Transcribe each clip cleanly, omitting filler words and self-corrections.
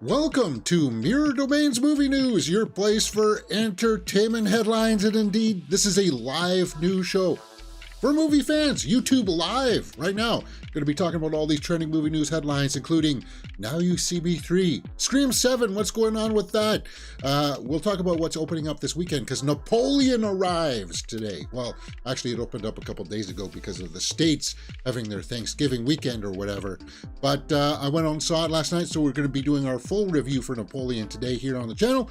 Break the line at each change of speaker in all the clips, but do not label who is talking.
Welcome to Mirror Domains Movie News, your place for entertainment headlines, and indeed, this is a live news show for movie fans. YouTube Live right now. Going to be talking about all these trending movie news headlines, including Now You See Me 3, Scream 7, what's going on with that? We'll talk about what's opening up this weekend because Napoleon arrives today. Well, actually, it opened up a couple days ago because of the States having their Thanksgiving weekend or whatever. But I went out and saw it last night, so we're going to be doing our full review for Napoleon today here on the channel.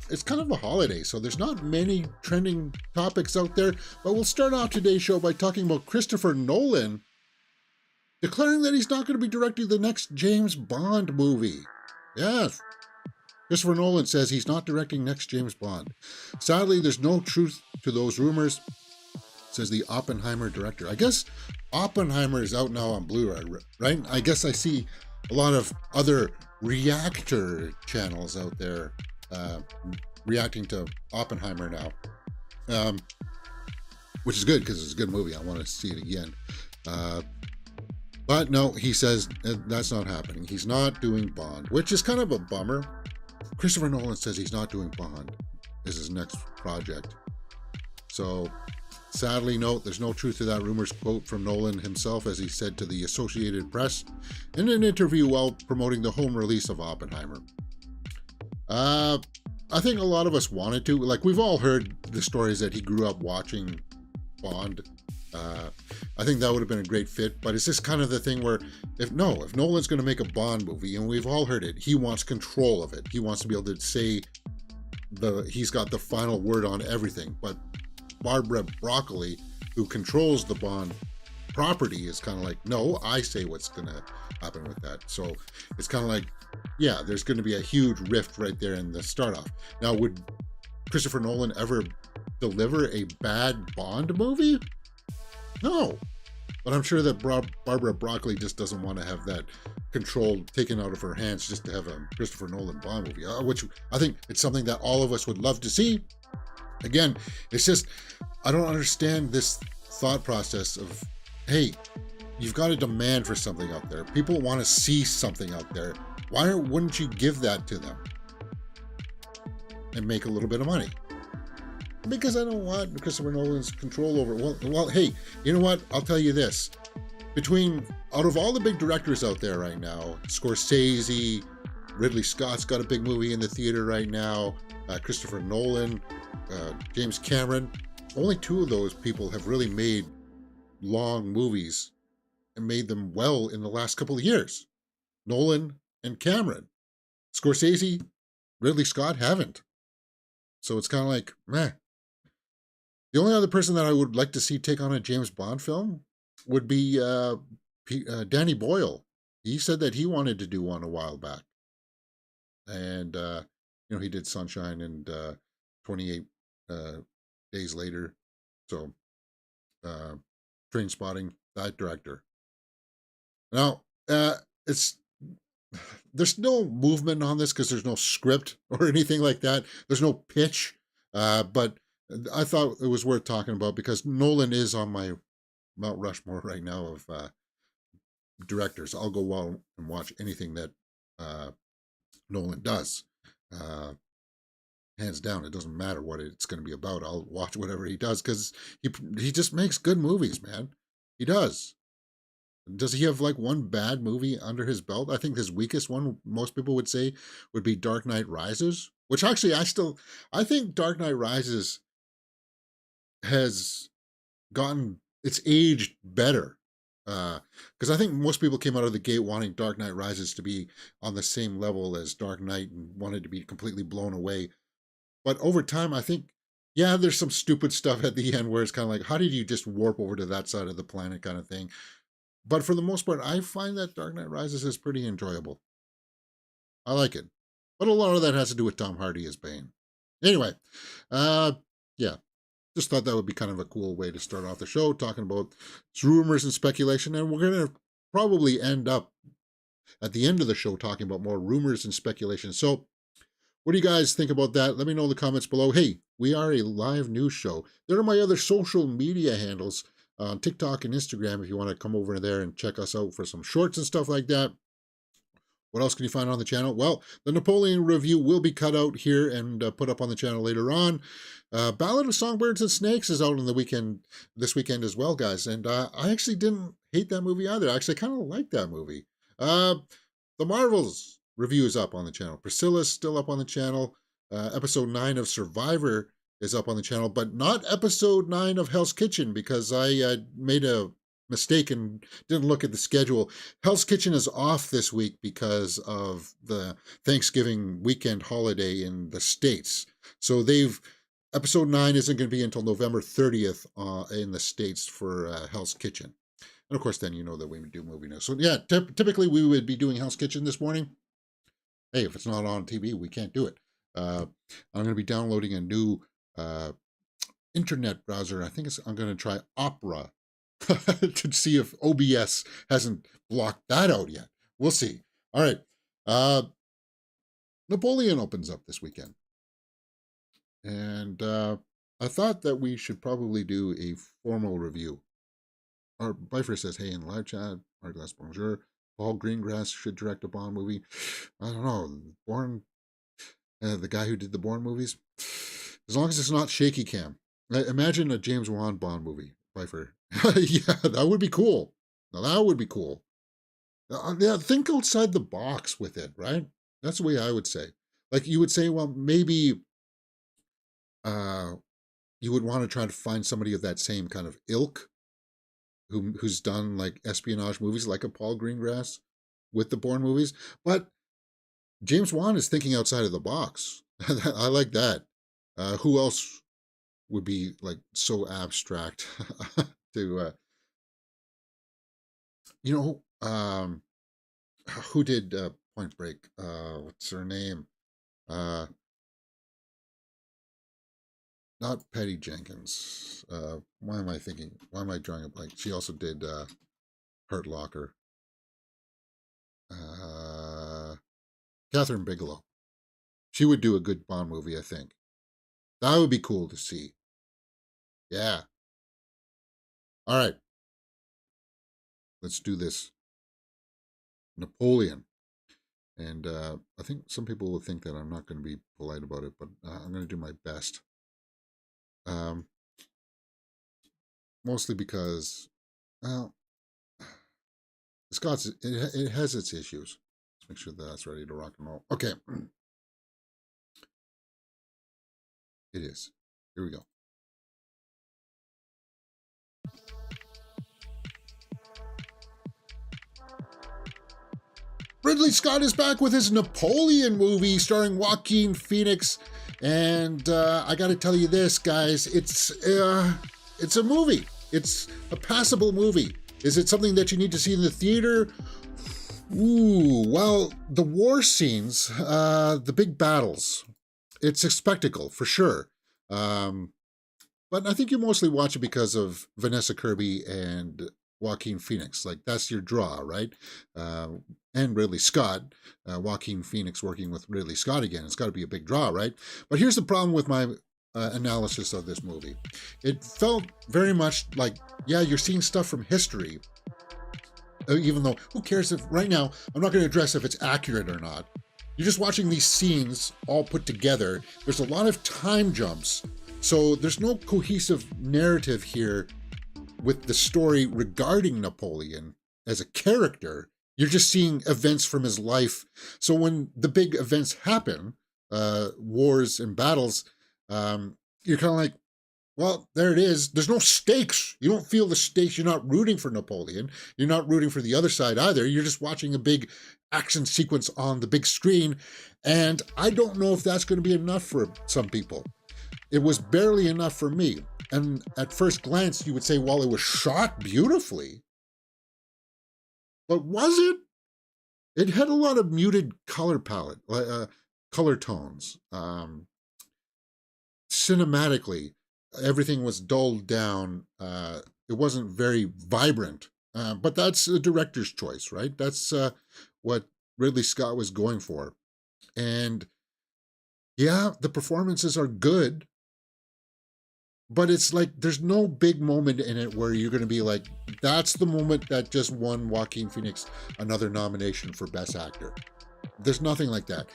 It's kind of a holiday, so there's not many trending topics out there, but we'll start off today's show by talking about Christopher Nolan declaring that he's not going to be directing the next James Bond movie. Yes, Christopher Nolan says he's not directing next James Bond. Sadly, there's no truth to those rumors, says the Oppenheimer director. I guess Oppenheimer is out now on Blu-ray, right? I guess I see a lot of other reactor channels out there reacting to Oppenheimer now, which is good because it's a good movie. I want to see it again. But no, he says that's not happening. He's not doing Bond, which is kind of a bummer. Christopher Nolan says he's not doing Bond as his next project. So sadly, no, there's no truth to that rumors quote from Nolan himself, as he said to the Associated Press in an interview while promoting the home release of Oppenheimer. I think a lot of us wanted to, like, we've all heard the stories that he grew up watching Bond. I think that would have been a great fit, but it's just kind of the thing where if Nolan's going to make a Bond movie, and we've all heard it, he wants control of it. He wants to be able to say he's got the final word on everything. But Barbara Broccoli, who controls the Bond property, is kind of like, no, I say what's going to happen with that. So it's kind of like, yeah, there's going to be a huge rift right there in the start off. Now, would Christopher Nolan ever deliver a bad Bond movie? No, but I'm sure that Barbara Broccoli just doesn't want to have that control taken out of her hands just to have a Christopher Nolan Bond movie, which I think it's something that all of us would love to see. Again, it's just, I don't understand this thought process of, hey, you've got a demand for something out there. People want to see something out there. Why wouldn't you give that to them and make a little bit of money? Because I don't want Christopher Nolan's control over it. Well, hey, you know what? I'll tell you this. Out of all the big directors out there right now, Scorsese, Ridley Scott's got a big movie in the theater right now, Christopher Nolan, James Cameron, only two of those people have really made long movies and made them well in the last couple of years. Nolan and Cameron. Scorsese, Ridley Scott haven't. So it's kind of like, meh. The only other person that I would like to see take on a James Bond film would be Danny Boyle. He said that he wanted to do one a while back. And, he did Sunshine and 28 Days Later. So, Trainspotting, that director. Now, there's no movement on this because there's no script or anything like that. There's no pitch, but I thought it was worth talking about because Nolan is on my Mount Rushmore right now of directors. I'll go out and watch anything that Nolan does. Hands down, it doesn't matter what it's going to be about. I'll watch whatever he does because he just makes good movies, man. He does. Does he have like one bad movie under his belt? I think his weakest one, most people would say, would be Dark Knight Rises, which actually I think Dark Knight Rises has it's aged better. Because I think most people came out of the gate wanting Dark Knight Rises to be on the same level as Dark Knight and wanted to be completely blown away. But over time, I think, yeah, there's some stupid stuff at the end where it's kind of like, how did you just warp over to that side of the planet kind of thing? But for the most part, I find that Dark Knight Rises is pretty enjoyable. I like it. But a lot of that has to do with Tom Hardy as Bane. Anyway, yeah. Just thought that would be kind of a cool way to start off the show, talking about rumors and speculation. And we're going to probably end up at the end of the show talking about more rumors and speculation. So what do you guys think about that? Let me know in the comments below. Hey, we are a live news show. There are my other social media handles on TikTok and Instagram if you want to come over there and check us out for some shorts and stuff like that. What else can you find on the channel? Well, the Napoleon review will be cut out here and put up on the channel later on. Ballad of Songbirds and Snakes is out on the weekend, this weekend as well, guys. And I actually didn't hate that movie either. I actually kind of like that movie. The Marvels review is up on the channel. Priscilla's still up on the channel. Episode 9 of Survivor is up on the channel, but not episode 9 of Hell's Kitchen because I made a mistake and didn't look at the schedule. Hell's Kitchen is off this week because of the Thanksgiving weekend holiday in the States. So episode 9 isn't going to be until November 30th in the States for Hell's Kitchen. And of course, then you know that we do movie news. So yeah, typically we would be doing Hell's Kitchen this morning. Hey, if it's not on TV, we can't do it. I'm going to be downloading a new internet browser. I think I'm going to try Opera to see if OBS hasn't blocked that out yet. We'll see. All right. Napoleon opens up this weekend. And I thought that we should probably do a formal review. Our Bifer says, hey, in the live chat, Marglas Bonjour. Paul Greengrass should direct a Bond movie. I don't know. Bourne, the guy who did the Bourne movies. As long as it's not shaky cam. Imagine a James Wan Bond movie, Bifer. Yeah, that would be cool. Now, that would be cool. Yeah, think outside the box with it, right? That's the way I would say. Like, you would say, well, maybe you would want to try to find somebody of that same kind of ilk who's done, like, espionage movies like a Paul Greengrass with the Bourne movies. But James Wan is thinking outside of the box. I like that. Who else would be, like, so abstract to, who did Point Break? What's her name? Not Patty Jenkins. Why am I thinking? Why am I drawing a blank? She also did Hurt Locker. Catherine Bigelow. She would do a good Bond movie, I think. That would be cool to see. Yeah. All right. Let's do this. Napoleon. And I think some people will think that I'm not going to be polite about it, but I'm going to do my best. Mostly because, well, Scott's, it has its issues. Let's make sure that's ready to rock and roll. Okay. It is. Here we go. Ridley Scott is back with his Napoleon movie starring Joaquin Phoenix. And I got to tell you this, guys, it's a movie. It's a passable movie. Is it something that you need to see in the theater? Ooh, well, the war scenes, the big battles, it's a spectacle for sure. But I think you mostly watch it because of Vanessa Kirby and Joaquin Phoenix. Like, that's your draw, right? And Ridley Scott, Joaquin Phoenix working with Ridley Scott again. It's got to be a big draw, right? But here's the problem with my analysis of this movie. It felt very much like, yeah, you're seeing stuff from history, even though, who cares if, right now, I'm not going to address if it's accurate or not. You're just watching these scenes all put together. There's a lot of time jumps, so there's no cohesive narrative here with the story regarding Napoleon as a character. You're just seeing events from his life. So when the big events happen, wars and battles, you're kind of like, well, there it is. There's no stakes. You don't feel the stakes. You're not rooting for Napoleon. You're not rooting for the other side either. You're just watching a big action sequence on the big screen. And I don't know if that's going to be enough for some people. It was barely enough for me. And at first glance, you would say, well, it was shot beautifully. But was it? It had a lot of muted color palette, color tones. Cinematically, everything was dulled down. It wasn't very vibrant. But that's a director's choice, right? That's what Ridley Scott was going for. And yeah, the performances are good. But it's like, there's no big moment in it where you're going to be like, that's the moment that just won Joaquin Phoenix another nomination for Best Actor. There's nothing like that.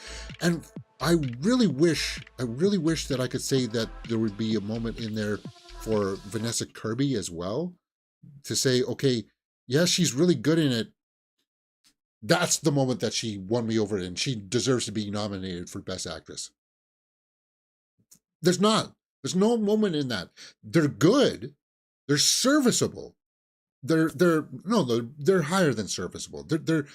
And I really wish that I could say that there would be a moment in there for Vanessa Kirby as well, to say, okay, yes, she's really good in it. That's the moment that she won me over and she deserves to be nominated for Best Actress. There's not. There's no moment in that. They're good. They're serviceable. They're higher than serviceable. They're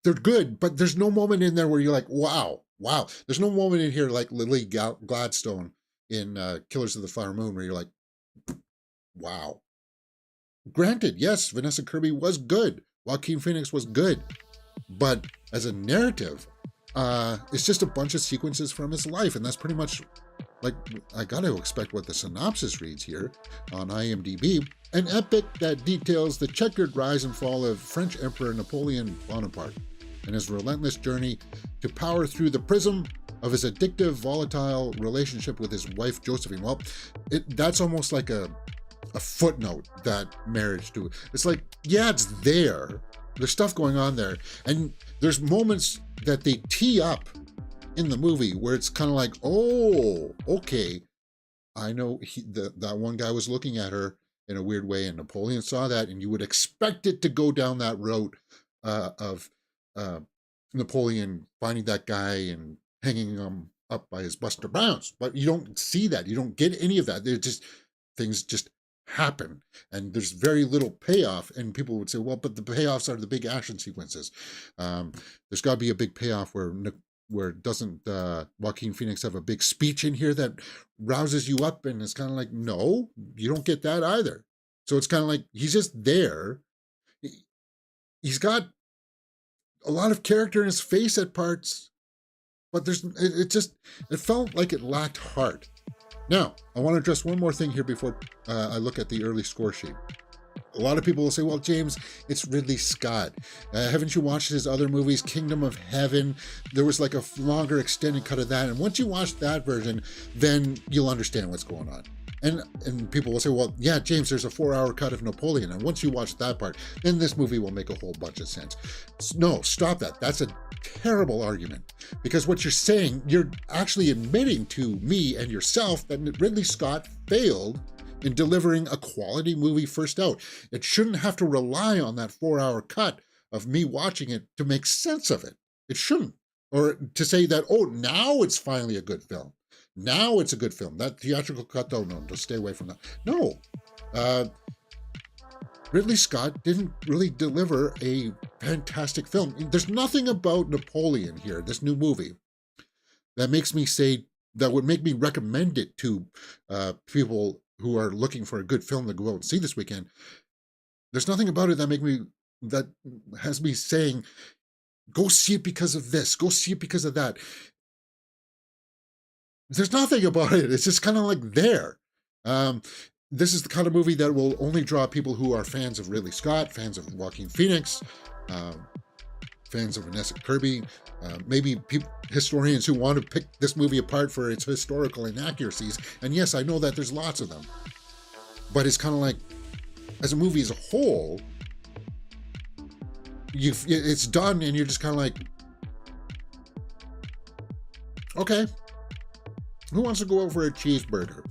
good, but there's no moment in there where you're like, wow, wow. There's no moment in here like Lily Gladstone in Killers of the Flower Moon where you're like, wow. Granted, yes, Vanessa Kirby was good. Joaquin Phoenix was good. But as a narrative, it's just a bunch of sequences from his life. And that's pretty much like, I got to expect what the synopsis reads here on IMDb. An epic that details the checkered rise and fall of French Emperor Napoleon Bonaparte and his relentless journey to power through the prism of his addictive, volatile relationship with his wife, Josephine. Well, that's almost like a footnote, that marriage to it. It's like, yeah, it's there. There's stuff going on there. And there's moments that they tee up in the movie where it's kind of like, oh, okay. I know that one guy was looking at her in a weird way, and Napoleon saw that, and you would expect it to go down that road of Napoleon finding that guy and hanging him up by his Buster Browns. But you don't see that. You don't get any of that. Things just happen, and there's very little payoff. And people would say, well, but the payoffs are the big action sequences. There's got to be a big payoff where doesn't Joaquin Phoenix have a big speech in here that rouses you up? And it's kind of like, no, you don't get that either. So it's kind of like he's just there. He's got a lot of character in his face at parts, but it felt like it lacked heart. Now, I want to address one more thing here before I look at the early score sheet. A lot of people will say, well, James, it's Ridley Scott. Haven't you watched his other movies, Kingdom of Heaven? There was like a longer extended cut of that. And once you watch that version, then you'll understand what's going on. And people will say, well, yeah, James, there's a 4-hour cut of Napoleon. And once you watch that part, then this movie will make a whole bunch of sense. No, stop that. That's a terrible argument. Because what you're saying, you're actually admitting to me and yourself that Ridley Scott failed in delivering a quality movie first out. It shouldn't have to rely on that 4-hour cut of me watching it to make sense of it. It shouldn't. Or to say that, oh, now it's finally a good film. Now it's a good film. That theatrical cut, though, no, just stay away from that. No. Ridley Scott didn't really deliver a fantastic film. There's nothing about Napoleon here, this new movie, that makes me say, that would make me recommend it to people who are looking for a good film to go out and see this weekend. There's nothing about it that has me saying, go see it because of this, go see it because of that. There's nothing about it. It's just kind of like there. This is the kind of movie that will only draw people who are fans of Ridley Scott, fans of Joaquin Phoenix, fans of Vanessa Kirby, maybe historians who want to pick this movie apart for its historical inaccuracies. And yes, I know that there's lots of them. But it's kind of like, as a movie as a whole, it's done and you're just kind of like, okay, who wants to go out for a cheeseburger?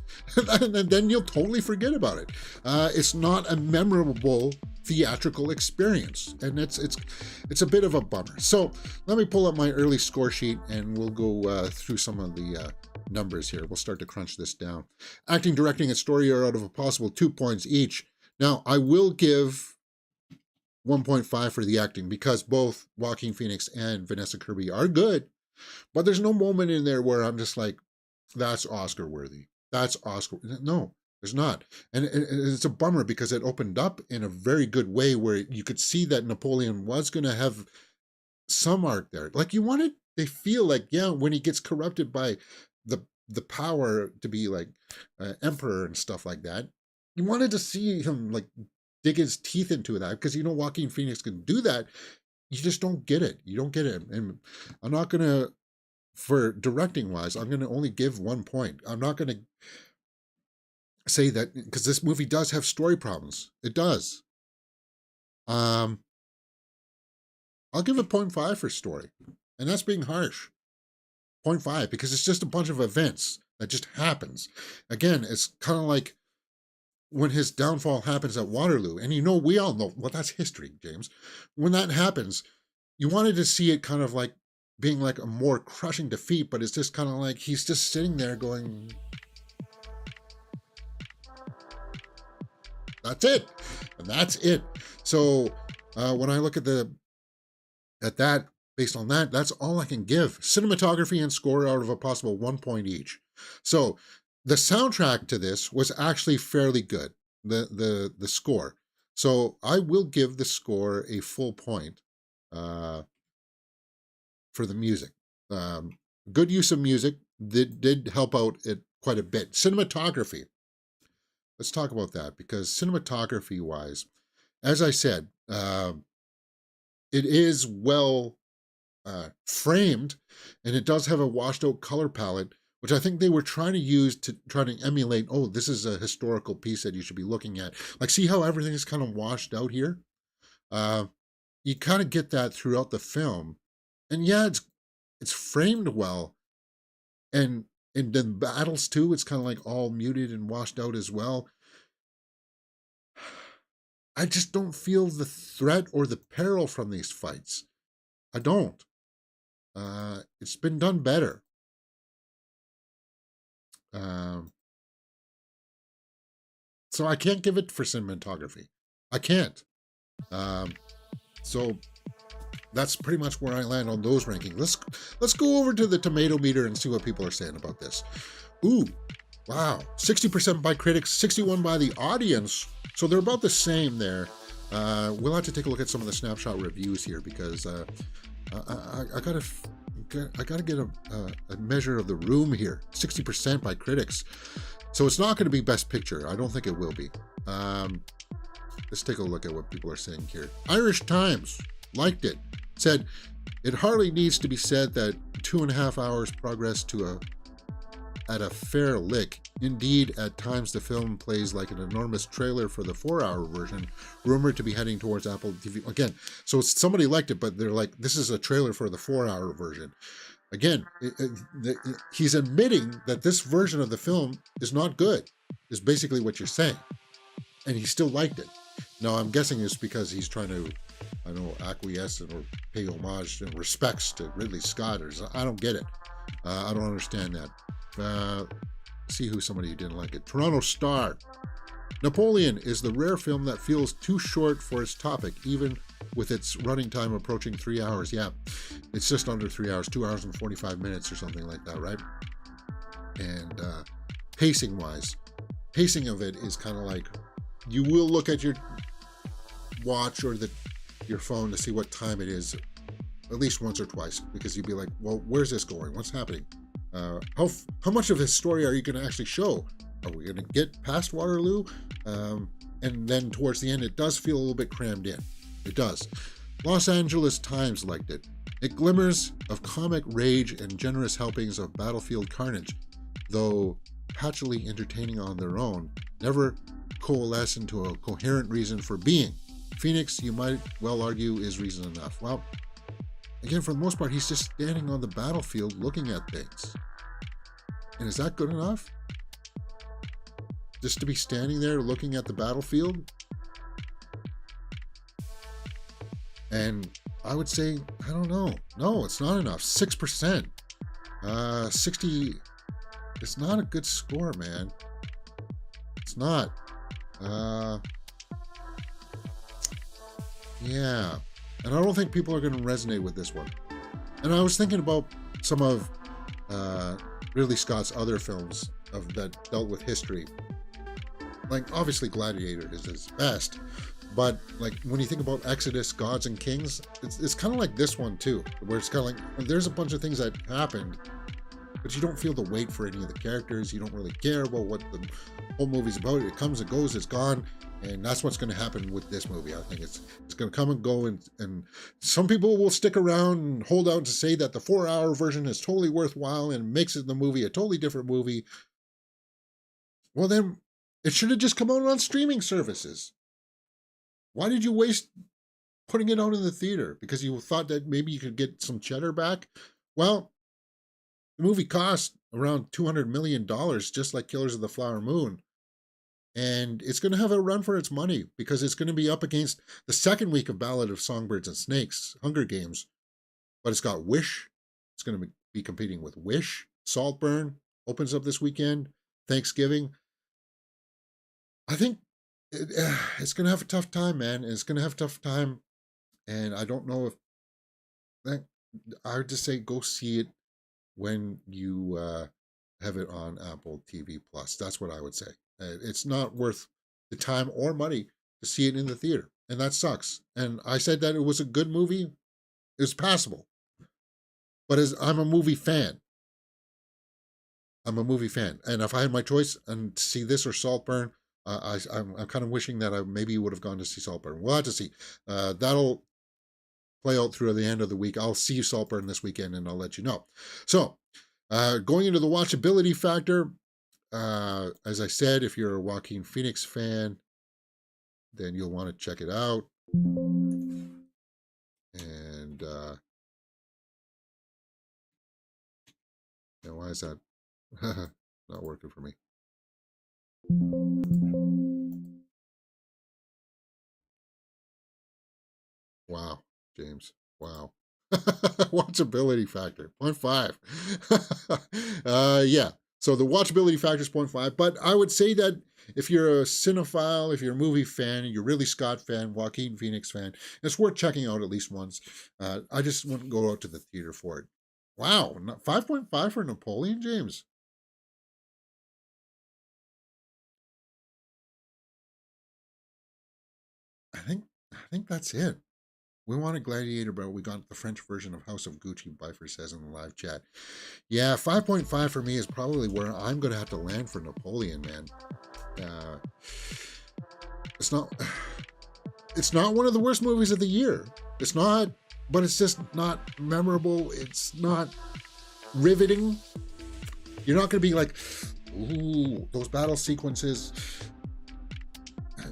And then you'll totally forget about it. It's not a memorable theatrical experience, and it's a bit of a bummer. So let me pull up my early score sheet and we'll go through some of the numbers here. We'll start to crunch this down. Acting, directing, and story are out of a possible 2 points each. Now, I will give 1.5 for the acting because both Joaquin Phoenix and Vanessa Kirby are good, but there's no moment in there where I'm just like, that's Oscar worthy. That's Oscar. No, there's not. And it's a bummer because it opened up in a very good way where you could see that Napoleon was going to have some arc there. Like they feel like, yeah, when he gets corrupted by the power to be like emperor and stuff like that, you wanted to see him like dig his teeth into that because Joaquin Phoenix can do that. You just don't get it. You don't get it. And I'm not going to, for directing wise, I'm going to only give 1 point. I'm not going to say that because this movie does have story problems. It does. I'll give it 0.5 for story. And that's being harsh. 0.5, because it's just a bunch of events that just happens. Again, it's kind of like when his downfall happens at Waterloo. And we all know, well, that's history, James. When that happens, you wanted to see it kind of like being like a more crushing defeat, but it's just kind of like he's just sitting there going, that's it. And that's it. So when I look at that, based on that, that's all I can give. Cinematography and score out of a possible 1 point each. So the soundtrack to this was actually fairly good, the score. So I will give the score a full point for the music. Good use of music did help out it quite a bit. Cinematography. Let's talk about that, because cinematography-wise, as I said, it is well framed, and it does have a washed-out color palette, which I think they were trying to use to try to emulate, oh, this is a historical piece that you should be looking at. Like, see how everything is kind of washed out here? You kind of get that throughout the film. And yeah, it's framed well. And in the battles too, it's kind of like all muted and washed out as well. I just don't feel the threat or the peril from these fights. I don't. It's been done better. So I can't give it for cinematography. I can't. So that's pretty much where I land on those rankings. Let's go over to the tomato meter and see what people are saying about this. Ooh, wow. 60% by critics, 61% by the audience. So they're about the same there. We'll have to take a look at some of the snapshot reviews here, because I gotta get a measure of the room here. 60% by critics. So it's not going to be Best Picture. I don't think it will be. Let's take a look at what people are saying here. Irish Times liked it. Said, it hardly needs to be said that 2.5 hours progress at a fair lick. Indeed, at times the film plays like an enormous trailer for the 4-hour version, rumored to be heading towards Apple TV. Again, so somebody liked it, but they're like, this is a trailer for the 4-hour version. Again, he's admitting that this version of the film is not good, is basically what you're saying. And he still liked it. Now, I'm guessing it's because he's trying to, I don't know, acquiesce or pay homage and respects to Ridley Scott. I don't get it. I don't understand that. See who somebody who didn't like it. Toronto Star. Napoleon is the rare film that feels too short for its topic, even with its running time approaching 3 hours. Yeah, it's just under 3 hours, 2 hours and 45 minutes or something like that, right? And pacing-wise, pacing of it is kind of like, you will look at your watch or your phone to see what time it is at least once or twice, because you'd be like, well, where's this going? What's happening? How much of this story are you going to actually show? Are we going to get past Waterloo? And then towards the end, it does feel a little bit crammed in. It does. Los Angeles Times liked it. It glimmers of comic rage and generous helpings of battlefield carnage, though patchily entertaining on their own, never coalesce into a coherent reason for being. Phoenix, you might well argue, is reason enough. Well, again, for the most part, he's just standing on the battlefield looking at things. And is that good enough? Just to be standing there looking at the battlefield? And I would say, I don't know. No, it's not enough. 6%. 60. It's not a good score, man. It's not. Yeah. And I don't think people are going to resonate with this one. And I was thinking about some of Ridley Scott's other films that dealt with history. Like, obviously Gladiator is his best, but like when you think about Exodus, Gods and Kings, it's kind of like this one too, where it's kind of like, well, there's a bunch of things that happened, but you don't feel the weight for any of the characters. You don't really care about what the whole movie's about. It comes, it goes, it's gone. And that's what's going to happen with this movie. I think it's going to come and go, and some people will stick around and hold out to say that the 4-hour version is totally worthwhile and makes it the movie a totally different movie. Well, then it should have just come out on streaming services. Why did you waste putting it out in the theater because you thought that maybe you could get some cheddar back. Well, the movie cost around $200 million, just like Killers of the Flower Moon. And it's going to have a run for its money because it's going to be up against the second week of Ballad of Songbirds and Snakes, Hunger Games. But it's got Wish. It's going to be competing with Wish. Saltburn opens up this weekend. Thanksgiving. I think it's going to have a tough time, man. It's going to have a tough time. And I don't know if... I would just say go see it when you have it on Apple TV Plus. That's what I would say. It's not worth the time or money to see it in the theater. And that sucks. And I said that it was a good movie. It was passable. But as I'm a movie fan. I'm a movie fan. And if I had my choice and see this or Saltburn, I'm kind of wishing that I maybe would have gone to see Saltburn. We'll have to see. That'll play out through the end of the week. I'll see Saltburn this weekend and I'll let you know. So, going into the watchability factor, as I said, if you're a Joaquin Phoenix fan, then you'll want to check it out. And why is that not working for me? Wow, James. Wow. Watchability factor, 0.5. Yeah. So the watchability factor is 0.5. But I would say that if you're a cinephile, if you're a movie fan, you're really Scott fan, Joaquin Phoenix fan, it's worth checking out at least once. I just wouldn't go out to the theater for it. Wow. 5.5 for Napoleon, James. I think that's it. We wanted Gladiator, but we got the French version of House of Gucci, Bifer says in the live chat. Yeah, 5.5 for me is probably where I'm going to have to land for Napoleon, man. It's not one of the worst movies of the year. It's not, but it's just not memorable. It's not riveting. You're not going to be like, ooh, those battle sequences.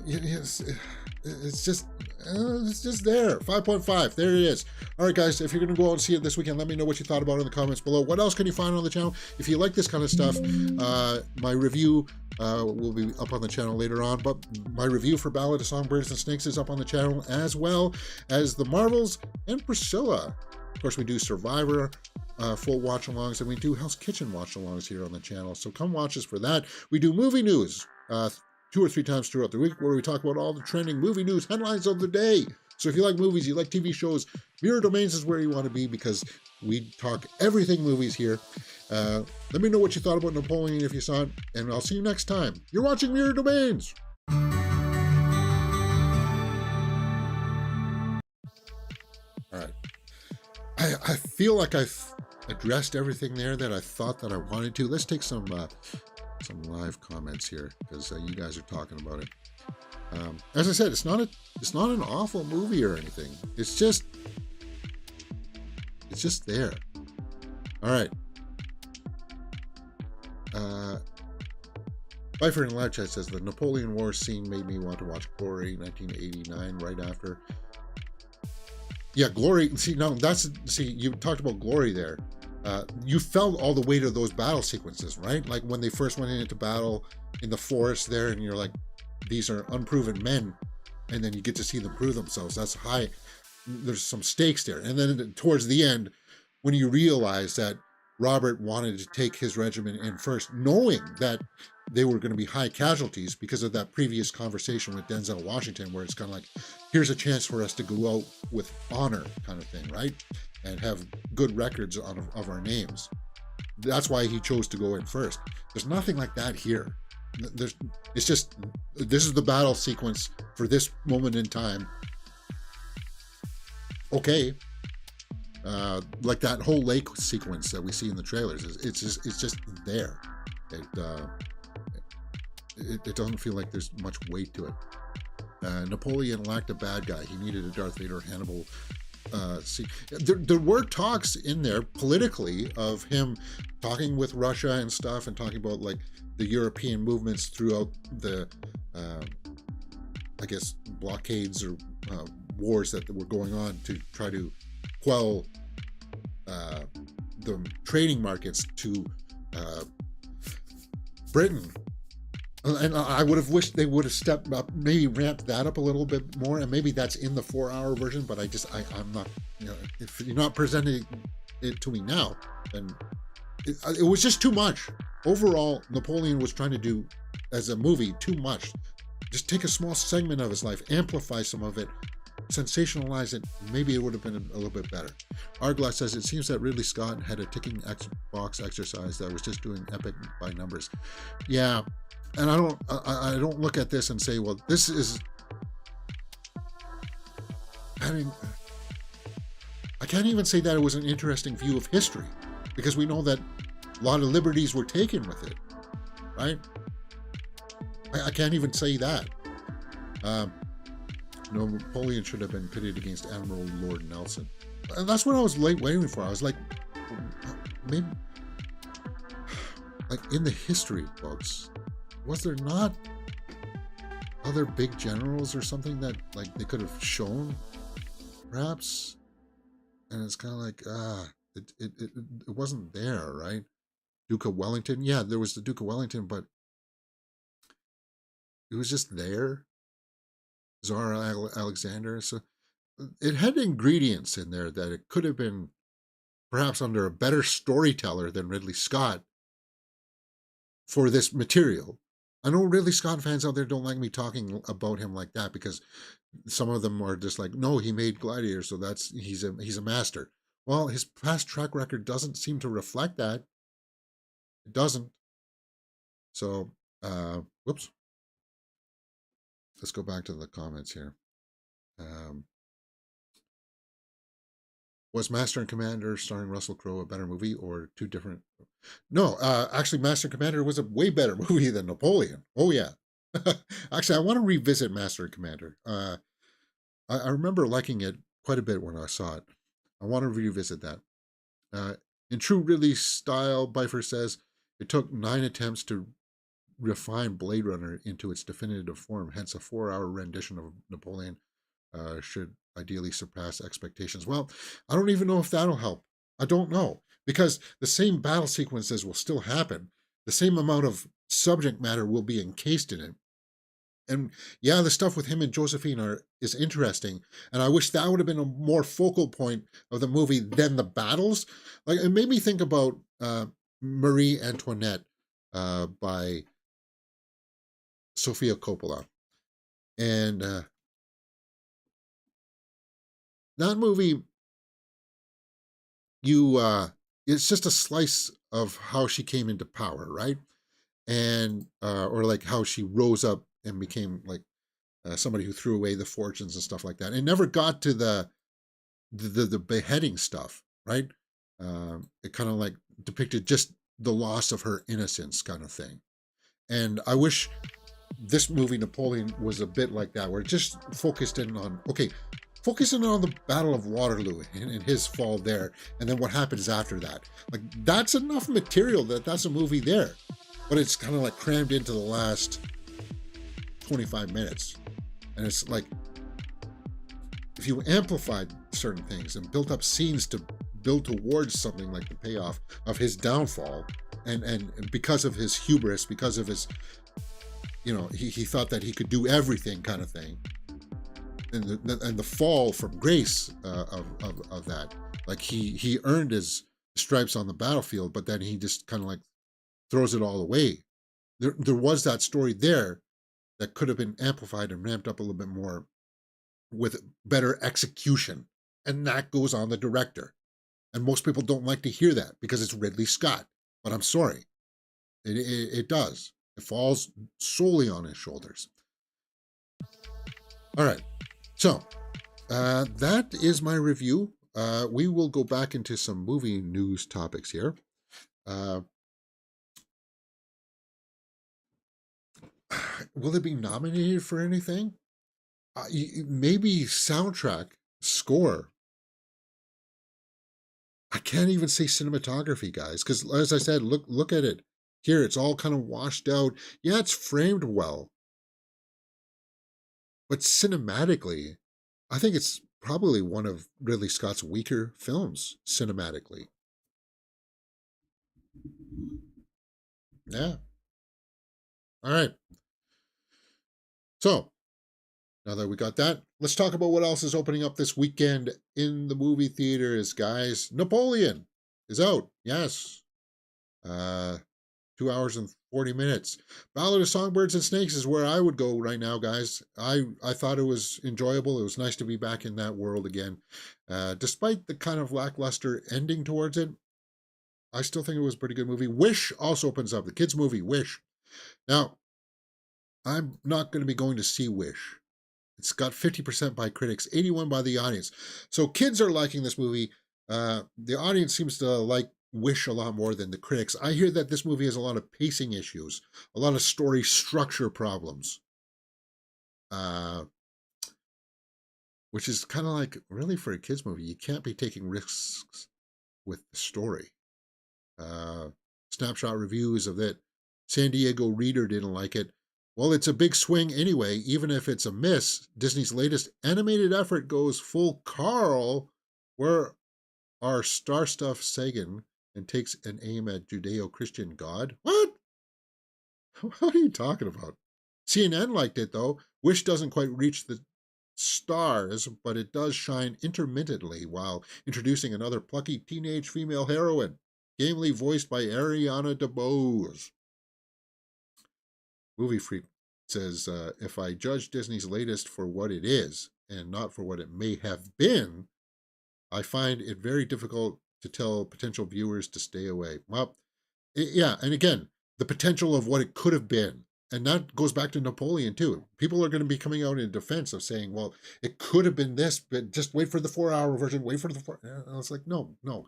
It's just there. 5.5. There it is. All right, guys, if you're going to go out and see it this weekend, let me know what you thought about it in the comments below. What else can you find on the channel? If you like this kind of stuff, my review will be up on the channel later on, but my review for Ballad of Songbirds and Snakes is up on the channel, as well as The Marvels and Priscilla. Of course, we do Survivor full watch-alongs, and we do Hell's Kitchen watch-alongs here on the channel, so come watch us for that. We do movie news 2 or 3 times throughout the week, where we talk about all the trending movie news headlines of the day. So if you like movies, you like TV shows, Mirror Domains is where you want to be, because we talk everything movies here. Let me know what you thought about Napoleon if you saw it, and I'll see you next time. You're watching Mirror Domains. All right. I feel like I've addressed everything there that I thought that I wanted to. Let's take some live comments here, because you guys are talking about it. As I said, it's not an awful movie or anything. It's just there. All right. Bifer in live chat says the Napoleon War scene made me want to watch Glory 1989 right after. Yeah, Glory. See, you talked about Glory there. You felt all the weight of those battle sequences, right? Like when they first went into battle in the forest there, and you're like, these are unproven men, and then you get to see them prove themselves. That's high. There's some stakes there. And then towards the end, when you realize that Robert wanted to take his regiment in first, knowing that they were going to be high casualties because of that previous conversation with Denzel Washington, where it's kind of like, here's a chance for us to go out with honor kind of thing, right? And have good records of our names. That's why he chose to go in first. There's nothing like that here. It's just, this is the battle sequence for this moment in time. Okay. Like that whole lake sequence that we see in the trailers, it's just there. It doesn't feel like there's much weight to it. Napoleon lacked a bad guy. He needed a Darth Vader Hannibal. There were talks in there politically of him talking with Russia and stuff, and talking about like the European movements throughout the I guess blockades or wars that were going on to try to quell the trading markets to Britain. And I would have wished they would have stepped up, maybe ramped that up a little bit more, and maybe that's in the 4-hour version. But I'm not, if you're not presenting it to me now, then it was just too much. Overall, Napoleon was trying to do, as a movie, too much. Just take a small segment of his life, amplify some of it, sensationalize it. Maybe it would have been a little bit better. Arglass says, it seems that Ridley Scott had a ticking box exercise that was just doing epic by numbers. Yeah, and I don't look at this and say, well, this is, I can't even say that it was an interesting view of history, because we know that a lot of liberties were taken with it, right? I can't even say that. Napoleon should have been pitted against Admiral Lord Nelson. And that's what I was waiting for. I was like, maybe, like in the history books, was there not other big generals or something that like they could have shown, perhaps? And it's kind of like, it wasn't there, right? Duke of Wellington, yeah, there was the Duke of Wellington, but it was just there. Tsar Alexander. So it had ingredients in there that it could have been perhaps under a better storyteller than Ridley Scott for this material. I know Ridley Scott fans out there don't like me talking about him like that, because some of them are just like, no, he made Gladiator, so he's a master. Well, his past track record doesn't seem to reflect that. It doesn't. So, whoops. Let's go back to the comments here. Was Master and Commander starring Russell Crowe a better movie, or two different? No, actually, Master and Commander was a way better movie than Napoleon. Oh, yeah. Actually, I want to revisit Master and Commander. I remember liking it quite a bit when I saw it. I want to revisit that. In true Ridley style, Byfer says, it took 9 attempts to refine Blade Runner into its definitive form, hence a 4-hour rendition of Napoleon should ideally surpass expectations. Well, I don't even know if that'll help. I don't know, because the same battle sequences will still happen. The same amount of subject matter will be encased in it. And yeah, the stuff with him and Josephine is interesting, and I wish that would have been a more focal point of the movie than the battles. Like, it made me think about Marie Antoinette by Sofia Coppola. And that movie, it's just a slice of how she came into power, right? And or like how she rose up and became like somebody who threw away the fortunes and stuff like that. It never got to the beheading stuff, right? It kind of like depicted just the loss of her innocence kind of thing. And I wish this movie, Napoleon, was a bit like that, where it just focused in on, focusing on the Battle of Waterloo and his fall there, and then what happens after that. Like, that's enough material that's a movie there. But it's kind of like crammed into the last 25 minutes. And it's like, if you amplified certain things and built up scenes to build towards something like the payoff of his downfall, and because of his hubris, because of his, he thought that he could do everything kind of thing, and the fall from grace of that, like he earned his stripes on the battlefield, but then he just kind of like throws it all away. There was that story there that could have been amplified and ramped up a little bit more with better execution, and that goes on the director. And most people don't like to hear that because it's Ridley Scott, but I'm sorry, it does. It falls solely on his shoulders. All right, so that is my review. We will go back into some movie news topics here. Will it be nominated for anything? Maybe soundtrack, score. I can't even say cinematography, guys, because as I said, look at it. Here, it's all kind of washed out. Yeah, it's framed well. But cinematically, I think it's probably one of Ridley Scott's weaker films cinematically. Yeah. All right. So now that we got that, let's talk about what else is opening up this weekend in the movie theaters, guys. Napoleon is out. Yes. Uh, 2 hours and 40 minutes. Ballad of Songbirds and Snakes is where I would go right now, guys. I thought it was enjoyable. It was nice to be back in that world again. Despite the kind of lackluster ending towards it, I still think it was a pretty good movie. Wish also opens up. The kids' movie, Wish. Now, I'm not going to be going to see Wish. It's got 50% by critics, 81 by the audience. So kids are liking this movie. The audience seems to like Wish a lot more than the critics. I hear that this movie has a lot of pacing issues, a lot of story structure problems, uh, which is kind of like really for a kids movie, you can't be taking risks with the story. Uh, Snapshot reviews of it. San Diego Reader didn't like it. Well, it's a big swing anyway. Even if it's a miss, Disney's latest animated effort goes full Carl, where our star stuff Sagan and takes an aim at Judeo Christian God. What? What are you talking about? CNN liked it though. Wish doesn't quite reach the stars, but it does shine intermittently while introducing another plucky teenage female heroine, gamely voiced by Ariana DeBose. Movie Freak says, if I judge Disney's latest for what it is and not for what it may have been, I find it very difficult to tell potential viewers to stay away. Well, yeah, and again, the potential of what it could have been. And that goes back to Napoleon, too. People are going to be coming out in defense of saying, well, it could have been this, but just wait for the 4 hour version, wait for the 4. And I was like, no, no,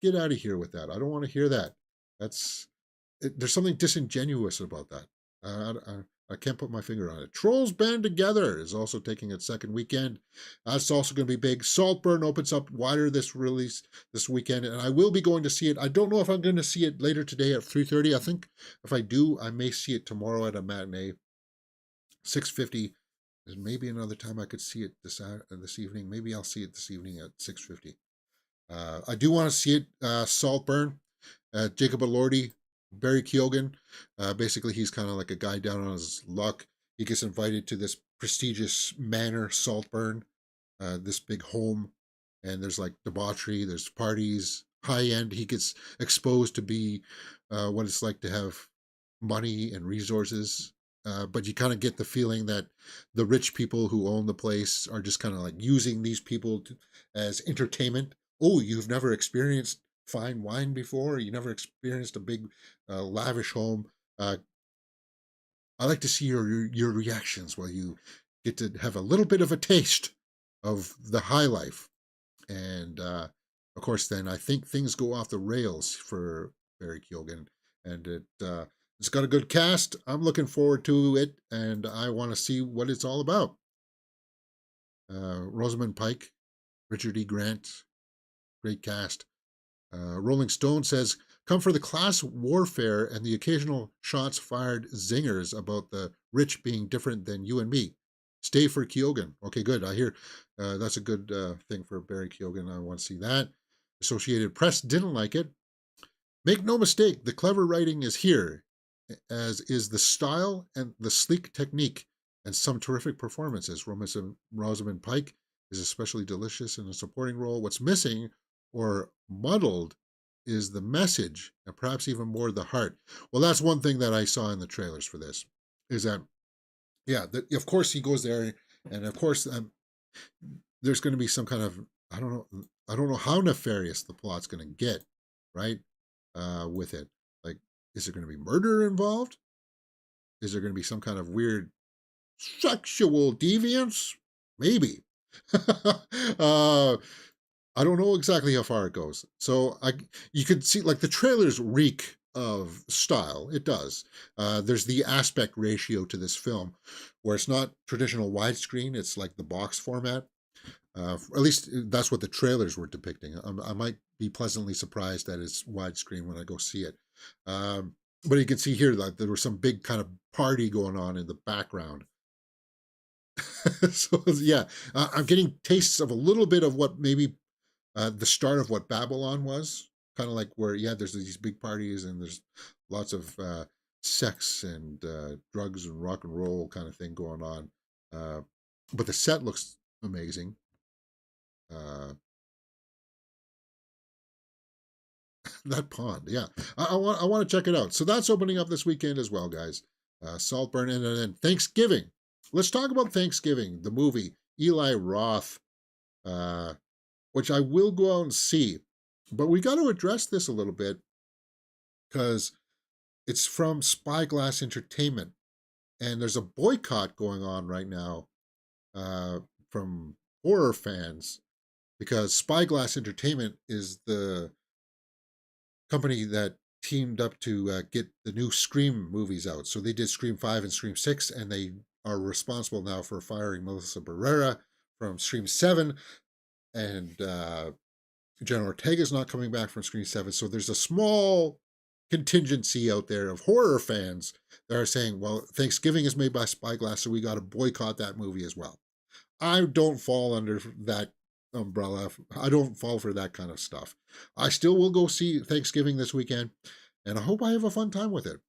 get out of here with that. I don't want to hear that. There's something disingenuous about that. I can't put my finger on it. Trolls Band Together is also taking its second weekend. That's also going to be big. Saltburn opens up wider this release this weekend, and I will be going to see it. I don't know if I'm going to see it later today at 3:30. I think if I do, I may see it tomorrow at a matinee. 6:50 is maybe another time I could see it this evening. Maybe I'll see it this evening at 6:50. I do want to see it. Saltburn. Jacob Elordi, Barry Keoghan. Basically, he's kind of like a guy down on his luck. He gets invited to this prestigious manor, Saltburn, this big home, and there's like debauchery, there's parties, high end. He gets exposed to be what it's like to have money and resources. But you kind of get the feeling that the rich people who own the place are just kind of like using these people as entertainment. Oh, you've never experienced fine wine before? You never experienced a big, lavish home? Uh, I like to see your reactions while you get to have a little bit of a taste of the high life. And of course, then I think things go off the rails for Barry Keoghan, and it's got a good cast. I'm looking forward to it, and I want to see what it's all about. Rosamund Pike, Richard E. Grant, great cast. Rolling Stone says, come for the class warfare and the occasional shots fired zingers about the rich being different than you and me. Stay for Keoghan. Okay, good. I hear that's a good thing for Barry Keoghan. I want to see that. Associated Press didn't like it. Make no mistake, the clever writing is here, as is the style and the sleek technique and some terrific performances. Rosamund Pike is especially delicious in a supporting role. What's missing or muddled is the message and perhaps even more the heart. Well, that's one thing that I saw in the trailers for this is that, yeah, of course he goes there, and of course there's going to be some kind of I don't know how nefarious the plot's going to get, right? With it, like, is there going to be murder involved? Is there going to be some kind of weird sexual deviance? Maybe. uh, I don't know exactly how far it goes. So you could see like the trailers reek of style. It does. There's the aspect ratio to this film, where it's not traditional widescreen. It's like the box format. At least that's what the trailers were depicting. I might be pleasantly surprised that it's widescreen when I go see it. But you can see here that there was some big kind of party going on in the background. So yeah, I'm getting tastes of a little bit of what maybe the start of what Babylon was. Kind of like where, yeah, there's these big parties and there's lots of sex and drugs and rock and roll kind of thing going on. Uh, but the set looks amazing. Uh, that pond, yeah, I want to check it out. So that's opening up this weekend as well, guys. Saltburn, and then Thanksgiving. Let's talk about Thanksgiving, the movie Eli Roth, uh, which I will go out and see. But we got to address this a little bit because it's from Spyglass Entertainment, and there's a boycott going on right now uh, from horror fans because Spyglass Entertainment is the company that teamed up to get the new Scream movies out. So they did Scream 5 and Scream 6, and they are responsible now for firing Melissa Barrera from Scream 7, and Jenna Ortega's not coming back from Scream 7. So there's a small contingency out there of horror fans that are saying, well, Thanksgiving is made by Spyglass, so we got to boycott that movie as well. I don't fall under that umbrella. I don't fall for that kind of stuff. I still will go see Thanksgiving this weekend, and I hope I have a fun time with it.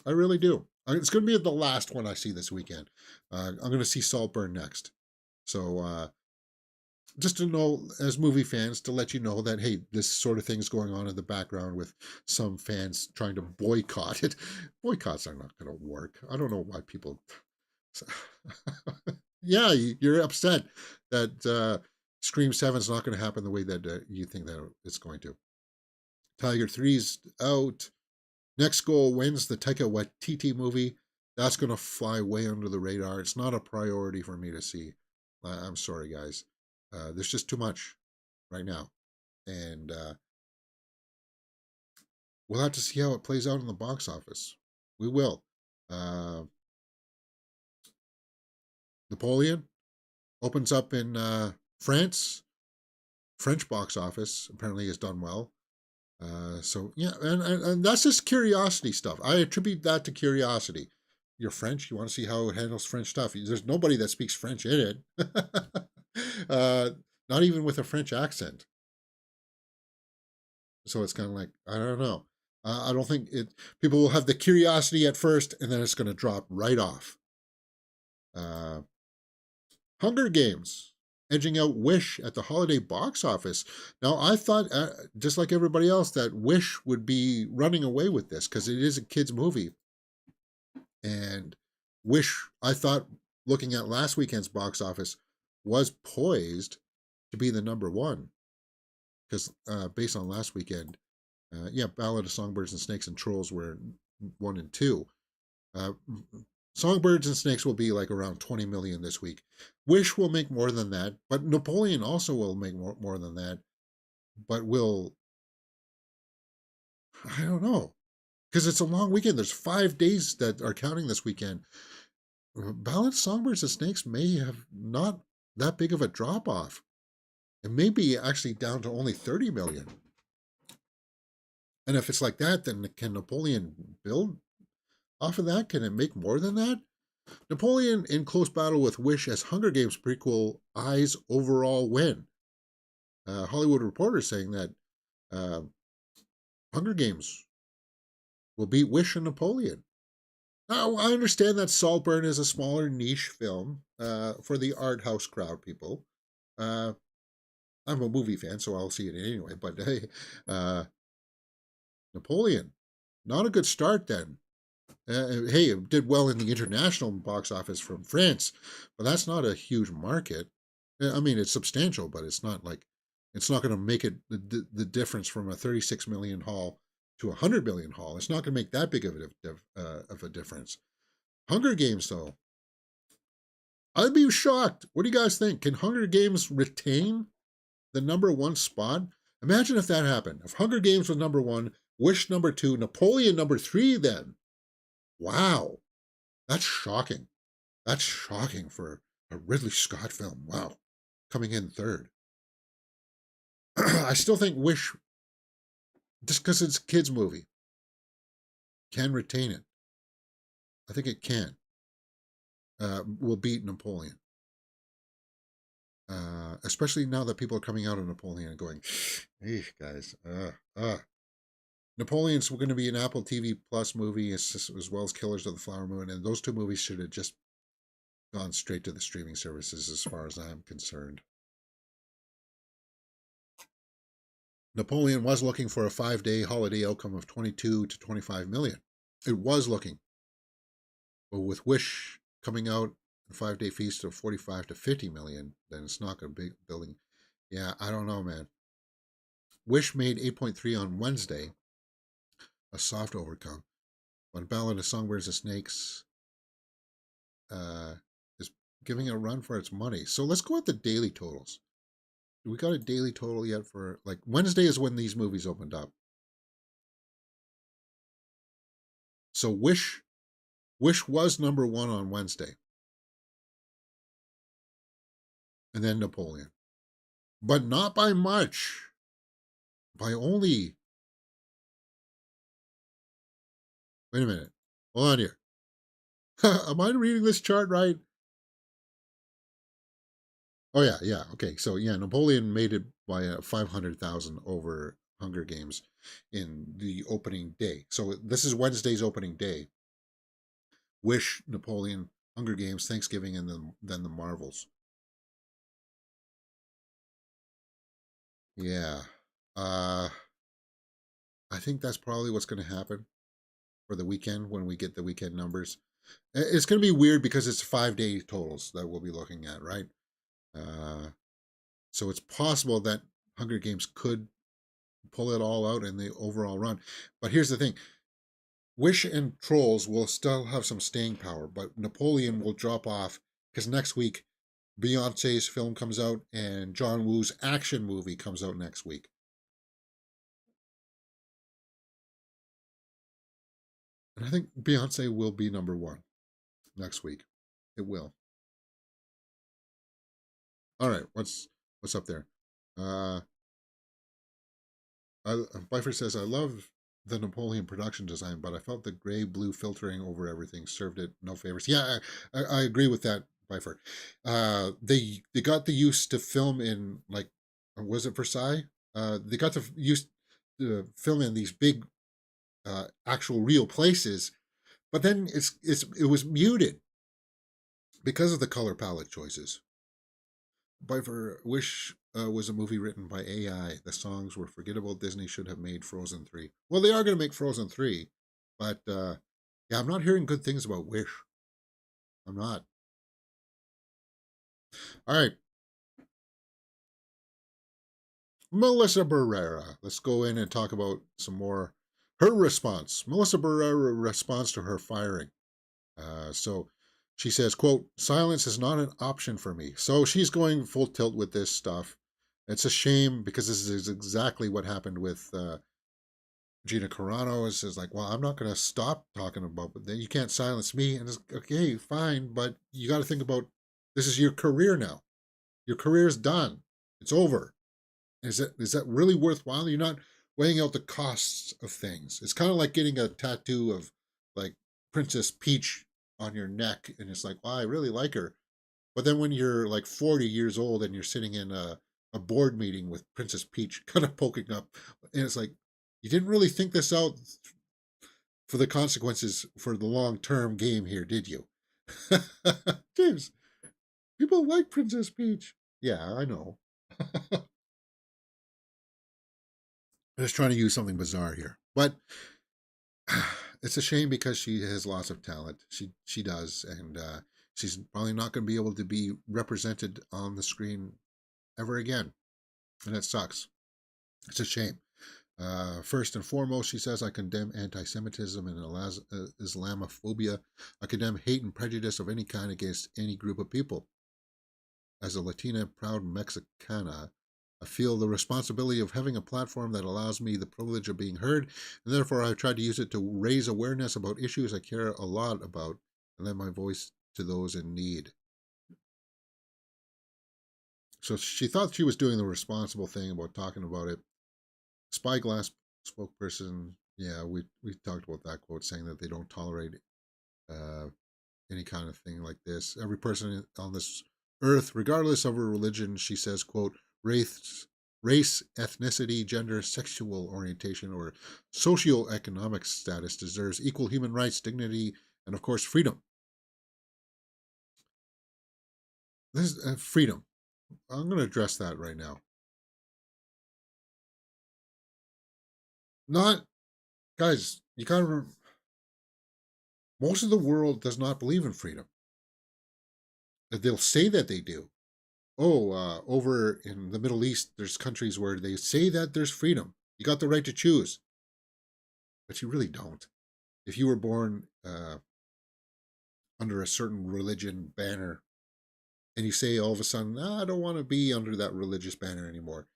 I really do. It's going to be the last one I see this weekend. I'm going to see Saltburn next. So just to know, as movie fans, to let you know that, hey, this sort of thing is going on in the background with some fans trying to boycott it. Boycotts are not going to work. I don't know why people. Yeah, you're upset that Scream 7 is not going to happen the way that you think that it's going to. Tiger 3's out. Next Goal Wins, the Taika Waititi movie. That's going to fly way under the radar. It's not a priority for me to see. I'm sorry, guys. There's just too much right now. And we'll have to see how it plays out in the box office. We will. Uh, Napoleon opens up in France. French box office apparently has done well. So yeah, and that's just curiosity stuff. I attribute that to curiosity. You're French. You want to see how it handles French stuff. There's nobody that speaks French in it. uh, Not even with a French accent. So it's kind of like, I don't know. I don't think it. People will have the curiosity at first, and then it's going to drop right off. Uh, Hunger Games edging out Wish at the holiday box office. Now, I thought, just like everybody else, that Wish would be running away with this because it is a kids' movie. And Wish, I thought, looking at last weekend's box office, was poised to be the number one because based on last weekend, yeah, Ballad of Songbirds and Snakes and Trolls were 1 and 2. Uh, Songbirds and Snakes will be like around 20 million this week. Wish will make more than that, but Napoleon also will make more than that. But I don't know, because it's a long weekend. There's 5 days that are counting this weekend. Ballad, Songbirds and Snakes may have not that big of a drop off. It may be actually down to only 30 million. And if it's like that, then can Napoleon build off of that? Can it make more than that? Napoleon in close battle with Wish as Hunger Games prequel eyes overall win. Hollywood Reporter saying that uh, Hunger Games will beat Wish and Napoleon. Now, I understand that Saltburn is a smaller niche film for the art house crowd people. Uh, I'm a movie fan, so I'll see it anyway. But hey, Napoleon, not a good start then. Hey, it did well in the international box office from France, but that's not a huge market. I mean, it's substantial, but it's not like it's not going to make it the difference from a 36 million haul to a 100 million haul. It's not going to make that big of a difference. Hunger Games, though, I'd be shocked. What do you guys think? Can Hunger Games retain the number one spot? Imagine if that happened. If Hunger Games was number one, Wish number two, Napoleon number three, then. Wow. That's shocking. That's shocking for a Ridley Scott film. Wow. Coming in third. I still think Wish, just because it's a kid's movie, can retain it. I think it can. Will beat Napoleon. Especially now that people are coming out of Napoleon and going, hey, guys, Napoleon's going to be an Apple TV Plus movie as well as Killers of the Flower Moon, and those two movies should have just gone straight to the streaming services as far as I'm concerned. Napoleon was looking for a 5-day holiday outcome of 22 to 25 million. It was looking. But with Wish coming out, a 5-day feast of 45 to 50 million, then it's not going to be building. Yeah, I don't know, man. Wish made 8.3 on Wednesday, a soft overcome. But Ballad of Songbirds and Snakes uh, is giving a run for its money. So let's go at the daily totals. Do we got a daily total yet for, like, Wednesday is when these movies opened up. So Wish was number one on Wednesday, and then Napoleon, but not by much. By only, wait a minute, hold on here. Am I reading this chart right? Oh yeah, yeah. Okay, so yeah, Napoleon made it by 500,000 over Hunger Games in the opening day. So this is Wednesday's opening day. Wish, Napoleon, Hunger Games, Thanksgiving, and then the Marvels. Yeah. Uh, I think that's probably what's going to happen for the weekend when we get the weekend numbers. It's going to be weird because it's 5-day totals that we'll be looking at, right? Uh, so it's possible that Hunger Games could pull it all out in the overall run. But here's the thing: Wish and Trolls will still have some staying power, but Napoleon will drop off because next week Beyonce's film comes out and John Woo's action movie comes out next week. And I think Beyonce will be number one next week. It will. All right, what's up there? Uh, Pfeiffer says, I love the Napoleon production design, but I felt the gray blue filtering over everything served it no favors. Yeah, I agree with that, Pfeiffer. They got the use to film in, like, was it Versailles? They got to use to film in these big actual real places, but then it was muted because of the color palette choices. Pfeiffer, Wish was a movie written by AI. The songs were forgettable. Disney should have made Frozen 3. Well, they are going to make Frozen 3, but yeah, I'm not hearing good things about Wish. I'm not. All right, Melissa Barrera. Let's go in and talk about some more. Her response. Melissa Barrera responds to her firing. So she says, quote, silence is not an option for me. So she's going full tilt with this stuff. It's a shame because this is exactly what happened with Gina Carano. Is like, well, I'm not going to stop talking about, but then you can't silence me. And it's okay, fine, but you got to think about this is your career now. Your career's done. It's over. Is that really worthwhile? You're not weighing out the costs of things. It's kind of like getting a tattoo of, like, Princess Peach on your neck, and it's like, wow, I really like her. But then when you're like 40 years old and you're sitting in a board meeting with Princess Peach kind of poking up, and it's like, you didn't really think this out for the consequences for the long term game here, did you? James, people like Princess Peach. Yeah, I know. I'm just trying to use something bizarre here. But it's a shame because she has lots of talent. She does, and she's probably not going to be able to be represented on the screen ever again, and it sucks. It's a shame. First and foremost, she says, I condemn anti-Semitism and Islamophobia. I condemn hate and prejudice of any kind against any group of people. As a Latina, proud Mexicana, I feel the responsibility of having a platform that allows me the privilege of being heard, and therefore I've tried to use it to raise awareness about issues I care a lot about and lend my voice to those in need. So she thought she was doing the responsible thing about talking about it. Spyglass spokesperson, yeah, we talked about that quote, saying that they don't tolerate uh, any kind of thing like this. Every person on this Earth, regardless of her religion, she says, quote, race, ethnicity, gender, sexual orientation, or socioeconomic status deserves equal human rights, dignity, and of course, freedom. This is freedom. I'm going to address that right now. Not, guys, you got to, most of the world does not believe in freedom. They'll say that they do. Oh, over in the Middle East, there's countries where they say that there's freedom. You got the right to choose, but you really don't. If you were born under a certain religion banner and you say all of a sudden, I don't want to be under that religious banner anymore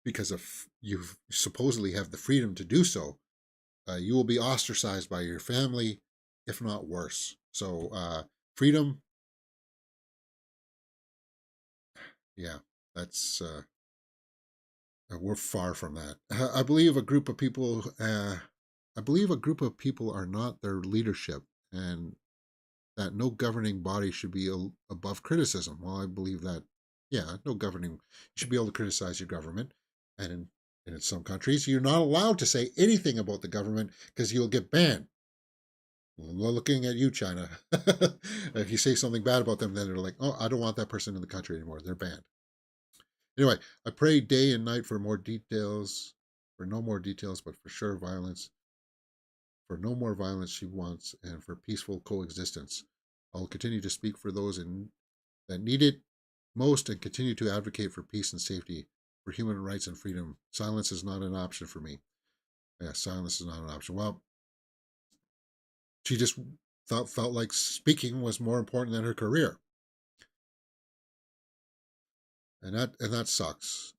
because of you supposedly have the freedom to do so, you will be ostracized by your family, if not worse. So, freedom, yeah, that's we're far from that. I believe a group of people. I believe a group of people are not their leadership, and that no governing body should be above criticism. Well, I believe that, yeah, no governing, you should be able to criticize your government. And in some countries, you're not allowed to say anything about the government because you'll get banned. Well, looking at you, China. If you say something bad about them, then they're like, oh, I don't want that person in the country anymore. They're banned. Anyway, I pray day and night for more details, for no more details, but for sure violence, for no more violence she wants, and for peaceful coexistence. I'll continue to speak for those that need it most and continue to advocate for peace and safety, for human rights and freedom. Silence is not an option for me. Yeah, silence is not an option. Well, she just felt like speaking was more important than her career, and that sucks.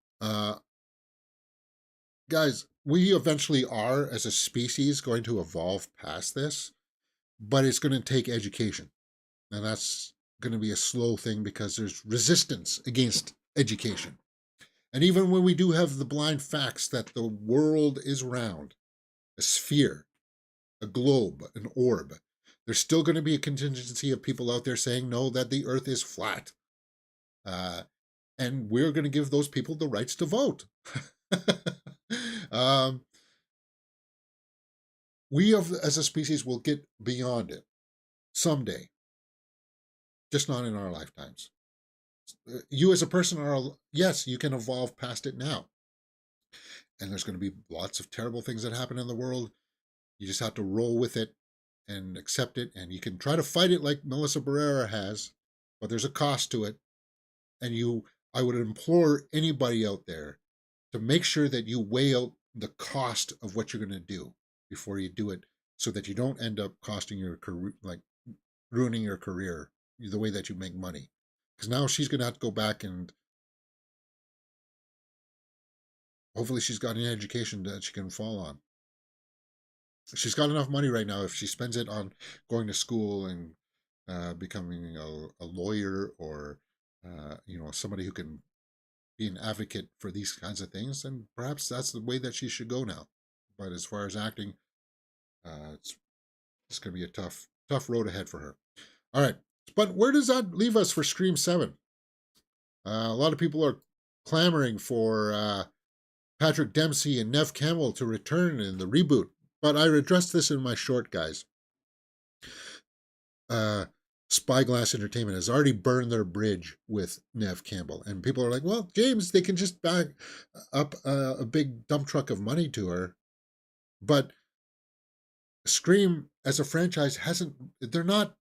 Guys, we eventually are, as a species, going to evolve past this, but it's going to take education. And that's going to be a slow thing because there's resistance against education. And even when we do have the blind facts that the world is round, a sphere, a globe, an orb, there's still going to be a contingency of people out there saying, no, that the earth is flat. And we're going to give those people the rights to vote. um, we, as a species, will get beyond it someday, just not in our lifetimes. You as a person are, yes, you can evolve past it now. And there's going to be lots of terrible things that happen in the world. You just have to roll with it and accept it. And you can try to fight it like Melissa Barrerra has, but there's a cost to it. And I would implore anybody out there to make sure that you weigh out the cost of what you're going to do before you do it, so that you don't end up costing your career, like ruining your career, the way that you make money. Because now she's going to have to go back and hopefully she's got an education that she can fall on. She's got enough money right now. If she spends it on going to school and becoming a lawyer or somebody who can be an advocate for these kinds of things, then perhaps that's the way that she should go now. But as far as acting, it's going to be a tough road ahead for her. All right, but where does that leave us for Scream 7? A lot of people are clamoring for Patrick Dempsey and Neve Campbell to return in the reboot. But I addressed this in my short, guys. Spyglass Entertainment has already burned their bridge with Neve Campbell. And people are like, well, James, they can just back up a big dump truck of money to her. But Scream as a franchise they're not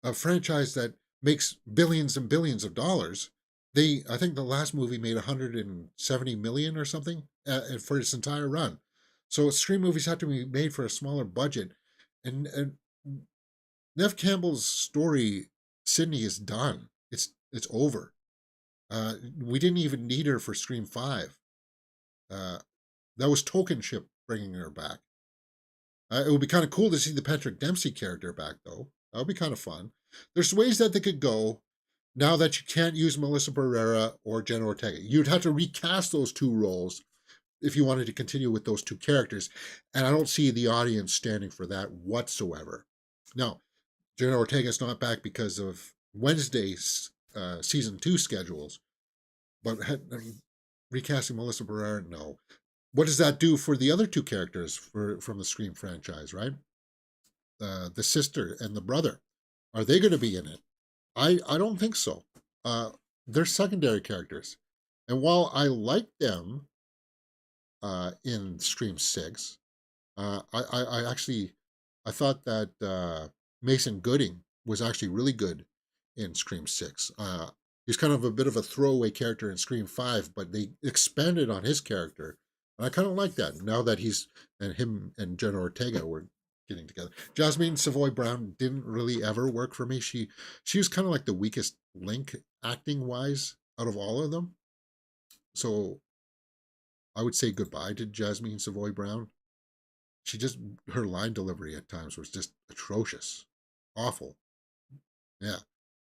a franchise that makes billions and billions of dollars. I think the last movie made 170 million or something for its entire run. So Scream movies have to be made for a smaller budget. And Neve Campbell's story, Sydney, is done. It's over. We didn't even need her for Scream 5. That was tokenship bringing her back. It would be kind of cool to see the Patrick Dempsey character back, though. That would be kind of fun. There's ways that they could go now that you can't use Melissa Barrera or Jenna Ortega. You'd have to recast those two roles if you wanted to continue with those two characters. And I don't see the audience standing for that whatsoever. Now, Jenna Ortega's not back because of Wednesday's season 2 schedules, but recasting Melissa Barrera, no. What does that do for the other two characters from the Scream franchise, right? The sister and the brother. Are they going to be in it? I don't think so. Uh, they're secondary characters. And while I like them in Scream 6, I actually I thought that Mason Gooding was actually really good in Scream 6. He's kind of a bit of a throwaway character in Scream 5, but they expanded on his character. And I kind of like that now that he's and him and Jenna Ortega were getting together. Jasmine Savoy Brown didn't really ever work for me. She was kind of like the weakest link acting wise out of all of them. So I would say goodbye to Jasmine Savoy Brown. She just her line delivery at times was just atrocious, awful. Yeah,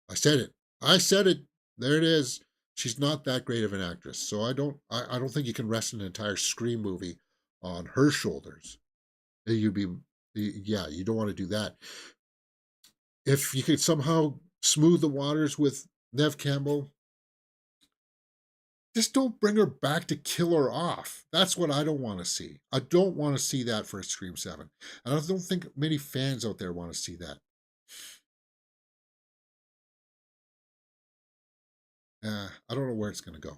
I said it. I said it. There it is. She's not that great of an actress, so I don't think you can rest an entire Scream movie on her shoulders. You'd be yeah, you don't want to do that. If you could somehow smooth the waters with Nev Campbell, just don't bring her back to kill her off. That's what I don't want to see. I don't want to see that for Scream 7. And I don't think many fans out there want to see that. I don't know where it's going to go.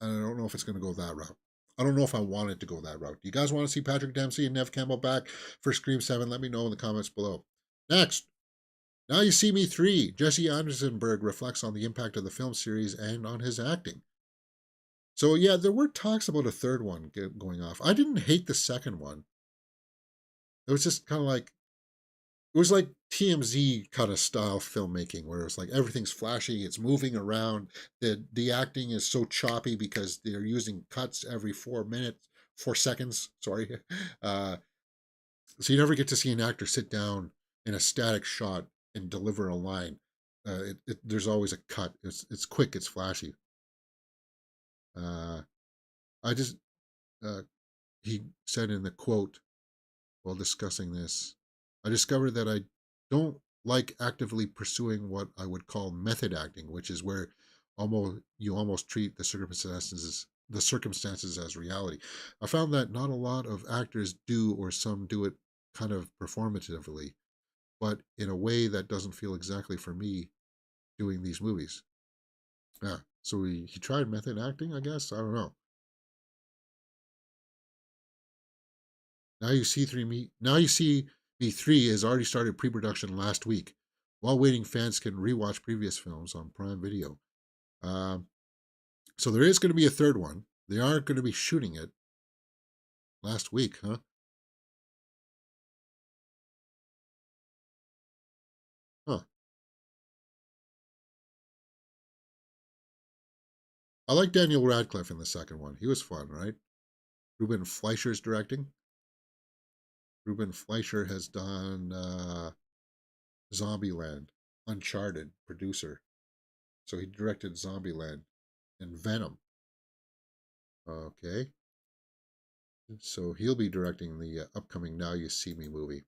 And I don't know if it's going to go that route. I don't know if I want it to go that route. Do you guys want to see Patrick Dempsey and Nev Campbell back for Scream 7? Let me know in the comments below. Next, Now You See Me 3. Jesse Andersonberg reflects on the impact of the film series and on his acting. So, yeah, there were talks about a third one going off. I didn't hate the second one. It was just kind of like, it was like TMZ kind of style filmmaking where it's like everything's flashy, it's moving around. The acting is so choppy because they're using cuts every 4 minutes, 4 seconds. Sorry, so you never get to see an actor sit down in a static shot and deliver a line. There's always a cut. It's quick. It's flashy. Uh, I just uh, he said in the quote while discussing this, I discovered that I don't like actively pursuing what I would call method acting, which is where almost treat the circumstances as reality. I found that not a lot of actors do, or some do it kind of performatively, but in a way that doesn't feel exactly for me doing these movies. Yeah. So he tried method acting, I guess. I don't know. Now you see me 3 has already started pre-production last week. While waiting, fans can rewatch previous films on Prime Video. Um, so there is going to be a third one. They are going to be shooting it last week, huh? Huh. I like Daniel Radcliffe in the second one. He was fun, right? Ruben Fleischer's directing. Ruben Fleischer has done Zombieland, Uncharted, producer. So he directed Zombieland and Venom. Okay. So he'll be directing the upcoming Now You See Me movie.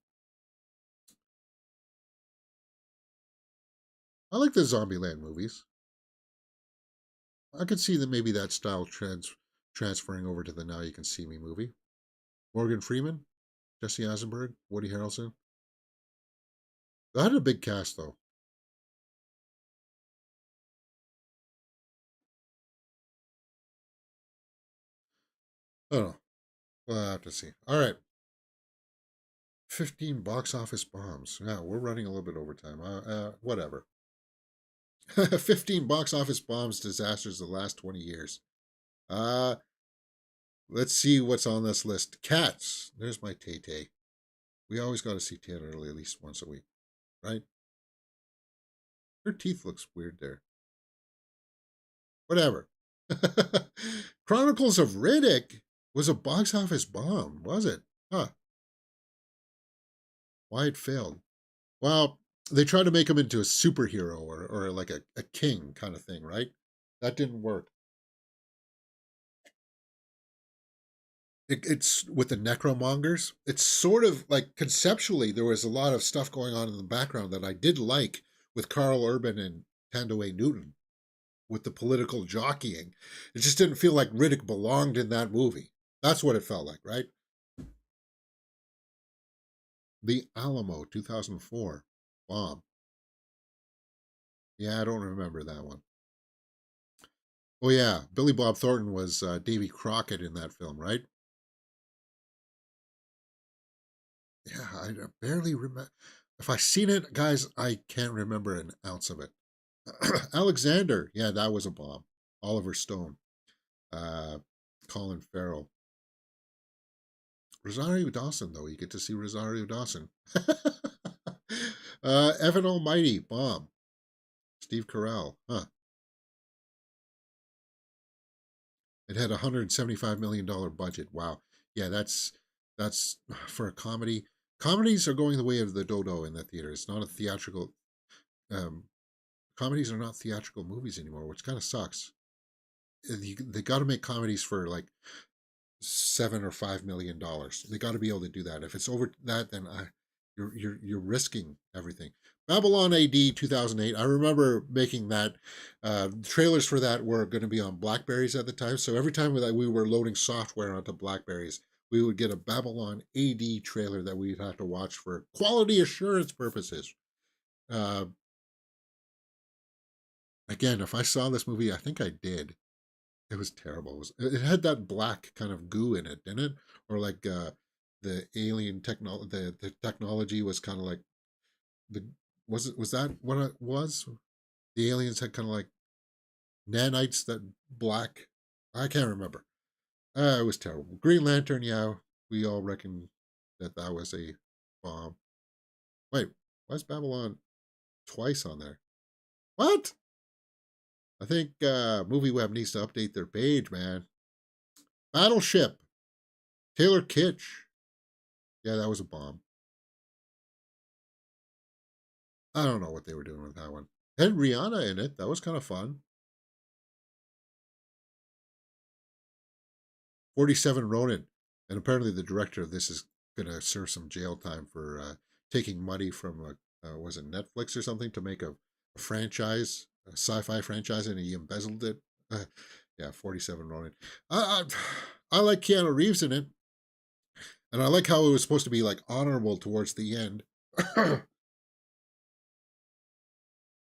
I like the Zombieland movies. I could see that maybe that style transferring over to the Now You Can See Me movie. Morgan Freeman, Jesse Eisenberg, Woody Harrelson. That had a big cast though. I don't know. We'll have to see. All right. 15 box office bombs. Yeah, we're running a little bit over time. Whatever. 15 box office bombs disasters the last 20 years. Uh, let's see what's on this list. Cats. There's my Tay Tay. We always got to see Tay early at least once a week, right? Her teeth looks weird there. Whatever. Chronicles of Riddick was a box office bomb, was it? Huh. Why it failed? Well, they tried to make him into a superhero or like a king kind of thing, right? That didn't work. It's with the necromongers. It's sort of like conceptually, there was a lot of stuff going on in the background that I did like with Carl Urban and Tandaway Newton with the political jockeying. It just didn't feel like Riddick belonged in that movie. That's what it felt like, right? The Alamo, 2004 bomb. Yeah, I don't remember that one. Oh yeah, Billy Bob Thornton was Davy Crockett in that film, right? Yeah, I barely remember. If I seen it, guys, I can't remember an ounce of it. Alexander, yeah, that was a bomb. Oliver Stone, uh, Colin Farrell, Rosario Dawson, though you get to see Rosario Dawson. Evan Almighty, bomb. Steve Carell, huh? It had $175 million budget. Wow, yeah, that's for a comedy. Comedies are going the way of the dodo in the theater. It's not a theatrical. Um, Comedies are not theatrical movies anymore, which kind of sucks. They got to make comedies for like $7 or $5 million. They got to be able to do that. If it's over that, then you're risking everything. Babylon AD 2008. I remember making that. Trailers for that were going to be on Blackberries at the time. So every time that we were loading software onto Blackberries, we would get a Babylon AD trailer that we'd have to watch for quality assurance purposes. Uh, Again, if I saw this movie, I think I did. It was terrible. It had that black kind of goo in it, didn't it? Or like the alien technology. The technology was kind of like the was that what it was? The aliens had kind of like nanites that black. I can't remember. It was terrible. Green Lantern. Yeah, we all reckon that that was a bomb. Wait, why is Babylon twice on there? What? I think Movie Web needs to update their page, man. Battleship. Taylor Kitsch. Yeah, that was a bomb. I don't know what they were doing with that one. Had Rihanna in it. That was kind of fun. 47 Ronin. And apparently the director of this is going to serve some jail time for taking money from, was it Netflix or something, to make a franchise, a sci-fi franchise, and he embezzled it. Yeah, 47 Ronin. I like Keanu Reeves in it. And I like how it was supposed to be like honorable towards the end.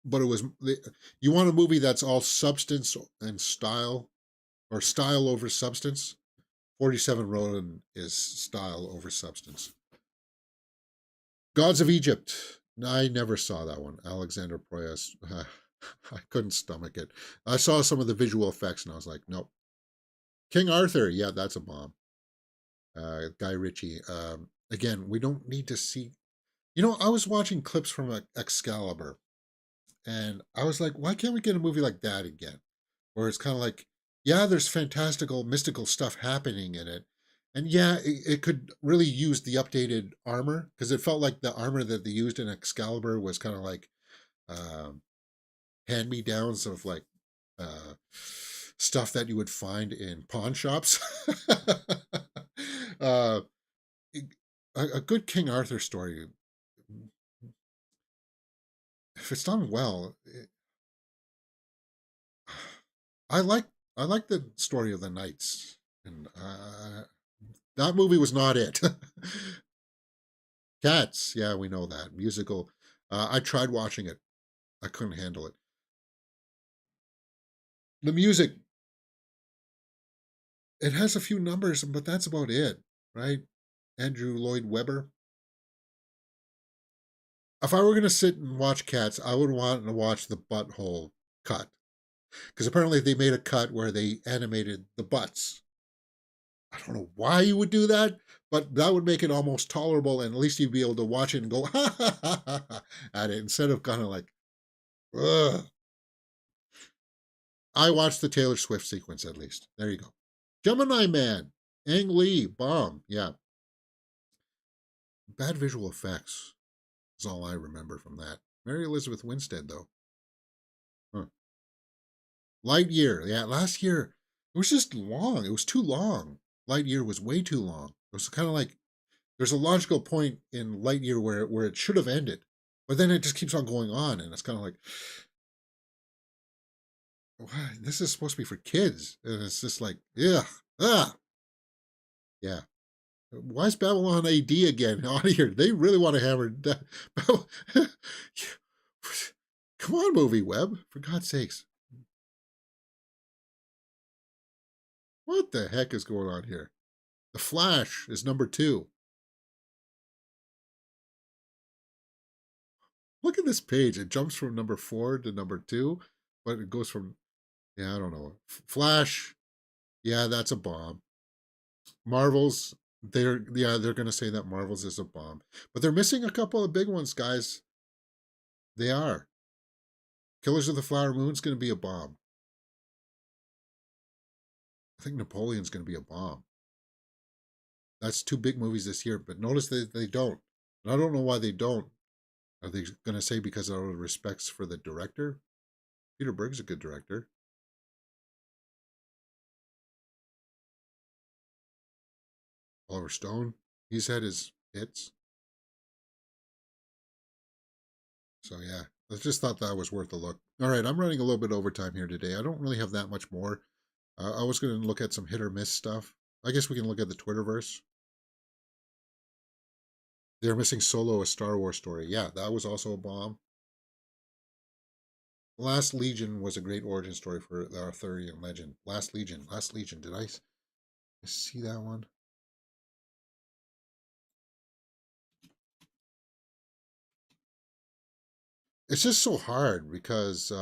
But it was, you want a movie that's all substance and style, or style over substance. 47 Ronin is style over substance. Gods of Egypt. I never saw that one. Alexander Proyas. I couldn't stomach it. I saw some of the visual effects and I was like, nope. King Arthur. Yeah, that's a bomb. Guy Ritchie. Again, we don't need to see. You know, I was watching clips from Excalibur and I was like, why can't we get a movie like that again? Where it's kind of like, yeah, there's fantastical, mystical stuff happening in it. And yeah, it could really use the updated armor because it felt like the armor that they used in Excalibur was kind of like um, hand me downs of like uh, stuff that you would find in pawn shops. uh, a good King Arthur story, if it's done well, I like I like the story of the knights, and that movie was not it. Cats, yeah, we know that musical. I tried watching it, I couldn't handle it. The music, it has a few numbers, but that's about it, right? Andrew Lloyd Webber. If I were gonna sit and watch Cats, I would want to watch the butthole cut because apparently they made a cut where they animated the butts. I don't know why you would do that, but that would make it almost tolerable, and at least you'd be able to watch it and go ha ha ha ha, ha at it instead of kind of like, ugh. I watched the Taylor Swift sequence at least. There you go. Gemini Man, Ang Lee, bomb. Yeah, bad visual effects is all I remember from that. Mary Elizabeth Winstead though. Huh. Lightyear, yeah, last year it was just long. It was too long. Lightyear was way too long. It was kind of like there's a logical point in Lightyear where it should have ended, but then it just keeps on going on, and it's kind of like, why? This is supposed to be for kids, and it's just like, yeah, ah, yeah. Why is Babylon AD again on here? They really want to hammer that. Come on, movie web, for God's sakes. What the heck is going on here? The Flash is number 2. Look at this page. It jumps from number 4 to number 2, but it goes from, yeah, I don't know. Flash, yeah, that's a bomb. Marvels, they're gonna say that Marvels is a bomb. But they're missing a couple of big ones, guys. They are. Killers of the Flower Moon's gonna be a bomb. I think Napoleon's gonna be a bomb. That's 2 big movies this year, but notice they don't. And I don't know why they don't. Are they gonna say because of respects for the director? Peter Berg's a good director. Oliver Stone, he's had his hits. So yeah, I just thought that was worth a look. All right, I'm running a little bit overtime here today. I don't really have that much more. I was going to look at some hit or miss stuff. I guess we can look at the Twitterverse. They're missing Solo, a Star Wars story. Yeah, that was also a bomb. Last Legion was a great origin story for the Arthurian legend. Last Legion. Did I see that one? It's just so hard because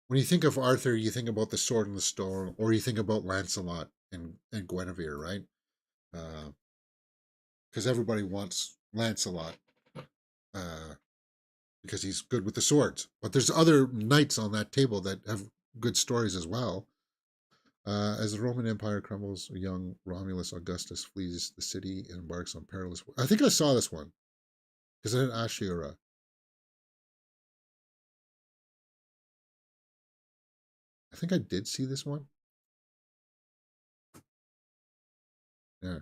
when you think of Arthur, you think about the sword and the stone, or you think about Lancelot and Guinevere, right? Because everybody wants Lancelot uh, because he's good with the swords. But there's other knights on that table that have good stories as well. As the Roman Empire crumbles, a young Romulus Augustus flees the city and embarks on perilous. I think I saw this one because I didn't ask you. I think I did see this one. Yeah,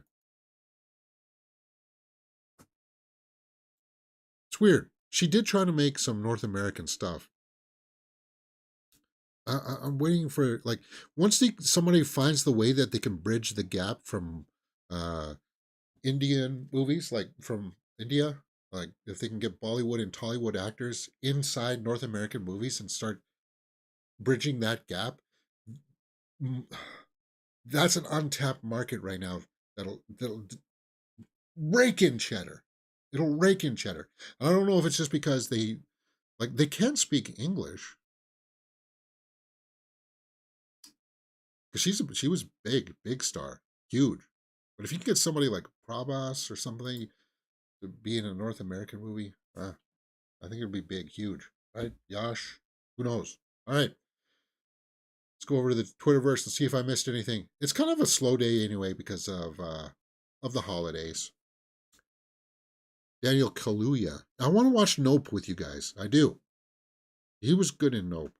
it's weird. She did try to make some North American stuff. I'm waiting for like once somebody finds the way that they can bridge the gap from uh, Indian movies, like from India, like if they can get Bollywood and Tollywood actors inside North American movies and start bridging that gap, that's an untapped market right now that'll rake in cheddar. It'll rake in cheddar. I don't know if it's just because they can speak English because she was big star, huge. But if you can get somebody like Prabhas or something to be in a North American movie, I think it'd be big, huge, right? Yash, who knows? All right, let's go over to the Twitterverse and see if I missed anything. It's kind of a slow day anyway because of the holidays. Daniel Kaluuya. I want to watch Nope with you guys. I do. He was good in Nope.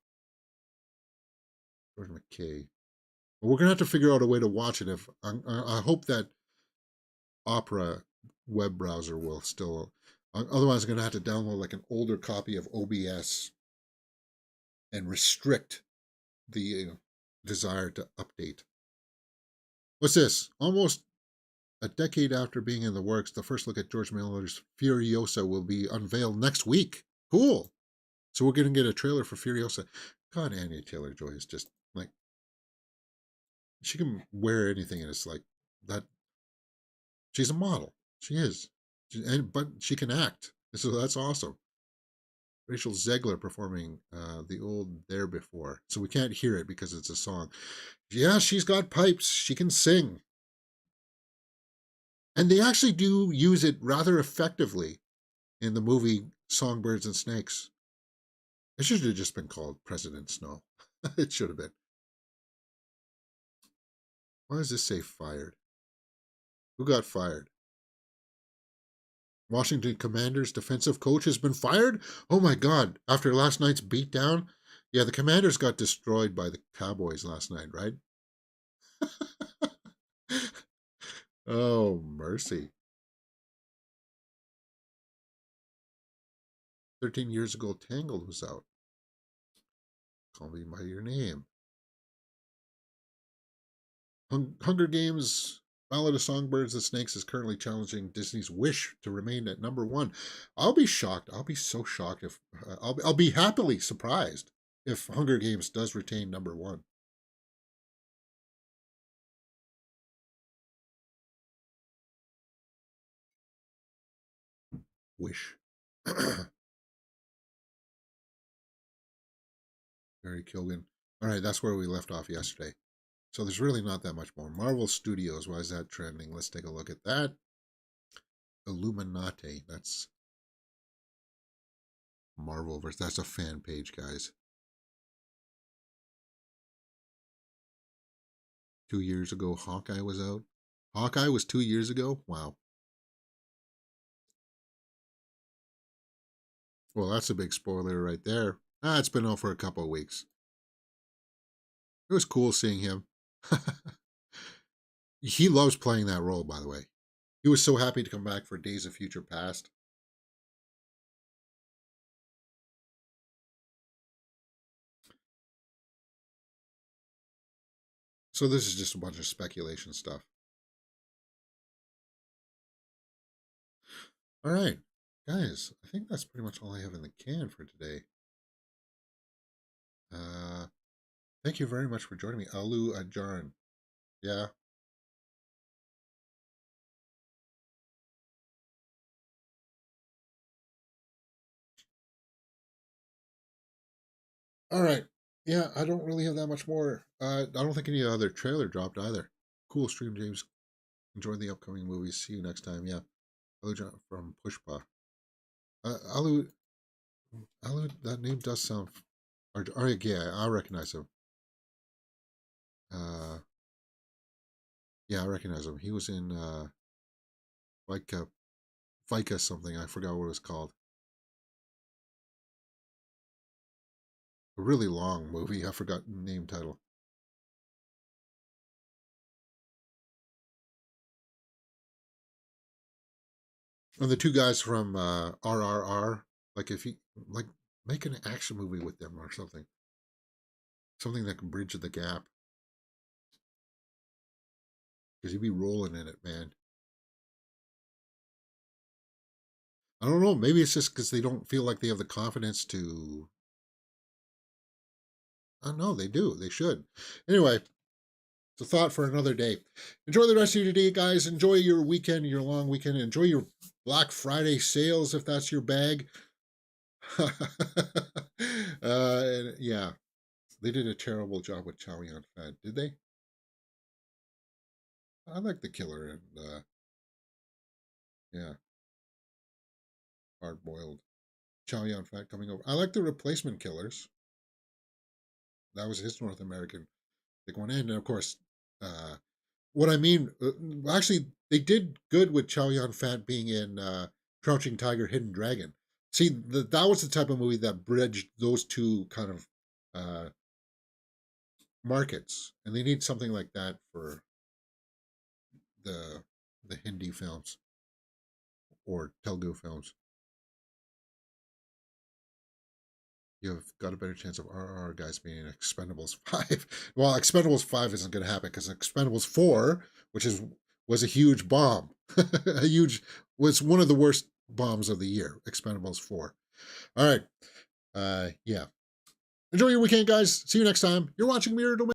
George McKay. But we're gonna have to figure out a way to watch it. If I hope that Opera web browser will still. Otherwise, I'm gonna have to download like an older copy of OBS and restrict the desire to update. What's this? Almost a decade after being in the works, the first look at George Miller's Furiosa will be unveiled next week. Cool. So we're going to get a trailer for Furiosa. God, Anya Taylor-Joy is just like, she can wear anything and it's like that. She's a model. She is. But she can act. So that's awesome. Rachel Zegler performing the old There Before. So we can't hear it because it's a song. Yeah, she's got pipes. She can sing. And they actually do use it rather effectively in the movie Songbirds and Snakes. It should have just been called President Snow. It should have been. Why does this say fired? Who got fired? Washington Commanders defensive coach has been fired? Oh my God. After last night's beatdown? Yeah, the Commanders got destroyed by the Cowboys last night, right? Oh, mercy. 13 years ago, Tangled was out. Call Me By Your Name. Hunger Games Ballad of Songbirds and Snakes is currently challenging Disney's Wish to remain at number one. I'll be shocked. I'll be so shocked if I'll be happily surprised if Hunger Games does retain number one. Wish. Barry Kilgan. All right, that's where we left off yesterday. So there's really not that much more. Marvel Studios, why is that trending? Let's take a look at that. Illuminati. That's Marvelverse. That's a fan page, guys. 2 years ago, Hawkeye was out. Hawkeye was 2 years ago? Wow. Well, that's a big spoiler right there. It's been out for a couple of weeks. It was cool seeing him. He loves playing that role, by the way. He was so happy to come back for Days of Future Past. So this is just a bunch of speculation stuff. All right, guys, I think that's pretty much all I have in the can for today. Uh, Thank you very much for joining me. Alu Ajaran. Yeah. All right. Yeah, I don't really have that much more. I don't think any other trailer dropped either. Cool stream, James. Enjoy the upcoming movies. See you next time. Yeah. Alu from Pushpa. Alu, that name does sound. Yeah, I recognize him. Uh, yeah, I recognize him. He was in Vika something. I forgot what it was called. A really long movie. I forgot the name title. And the two guys from RRR, like if you like make an action movie with them or something, something that can bridge the gap, because you'd be rolling in it, man. I don't know. Maybe it's just because they don't feel like they have the confidence to. I don't know. They do. They should. Anyway, it's a thought for another day. Enjoy the rest of your day, guys. Enjoy your weekend, your long weekend. Enjoy your Black Friday sales if that's your bag. And yeah, they did a terrible job with Chow Yun Fat, did they? I like the killer and yeah, hard boiled. Chow Yun Fat coming over. I like the replacement killers. That was his North American big one. And of course, uh, what I mean, actually, they did good with Chow Yun Fat being in Crouching Tiger, Hidden Dragon. See, that was the type of movie that bridged those two kind of uh, markets, and they need something like that for the the Hindi films or Telugu films. You've got a better chance of RR guys being Expendables 5. Well, Expendables 5 isn't going to happen because Expendables 4, which was a huge bomb, was one of the worst bombs of the year. Expendables 4. All right, yeah. Enjoy your weekend, guys. See you next time. You're watching Mirror Domain.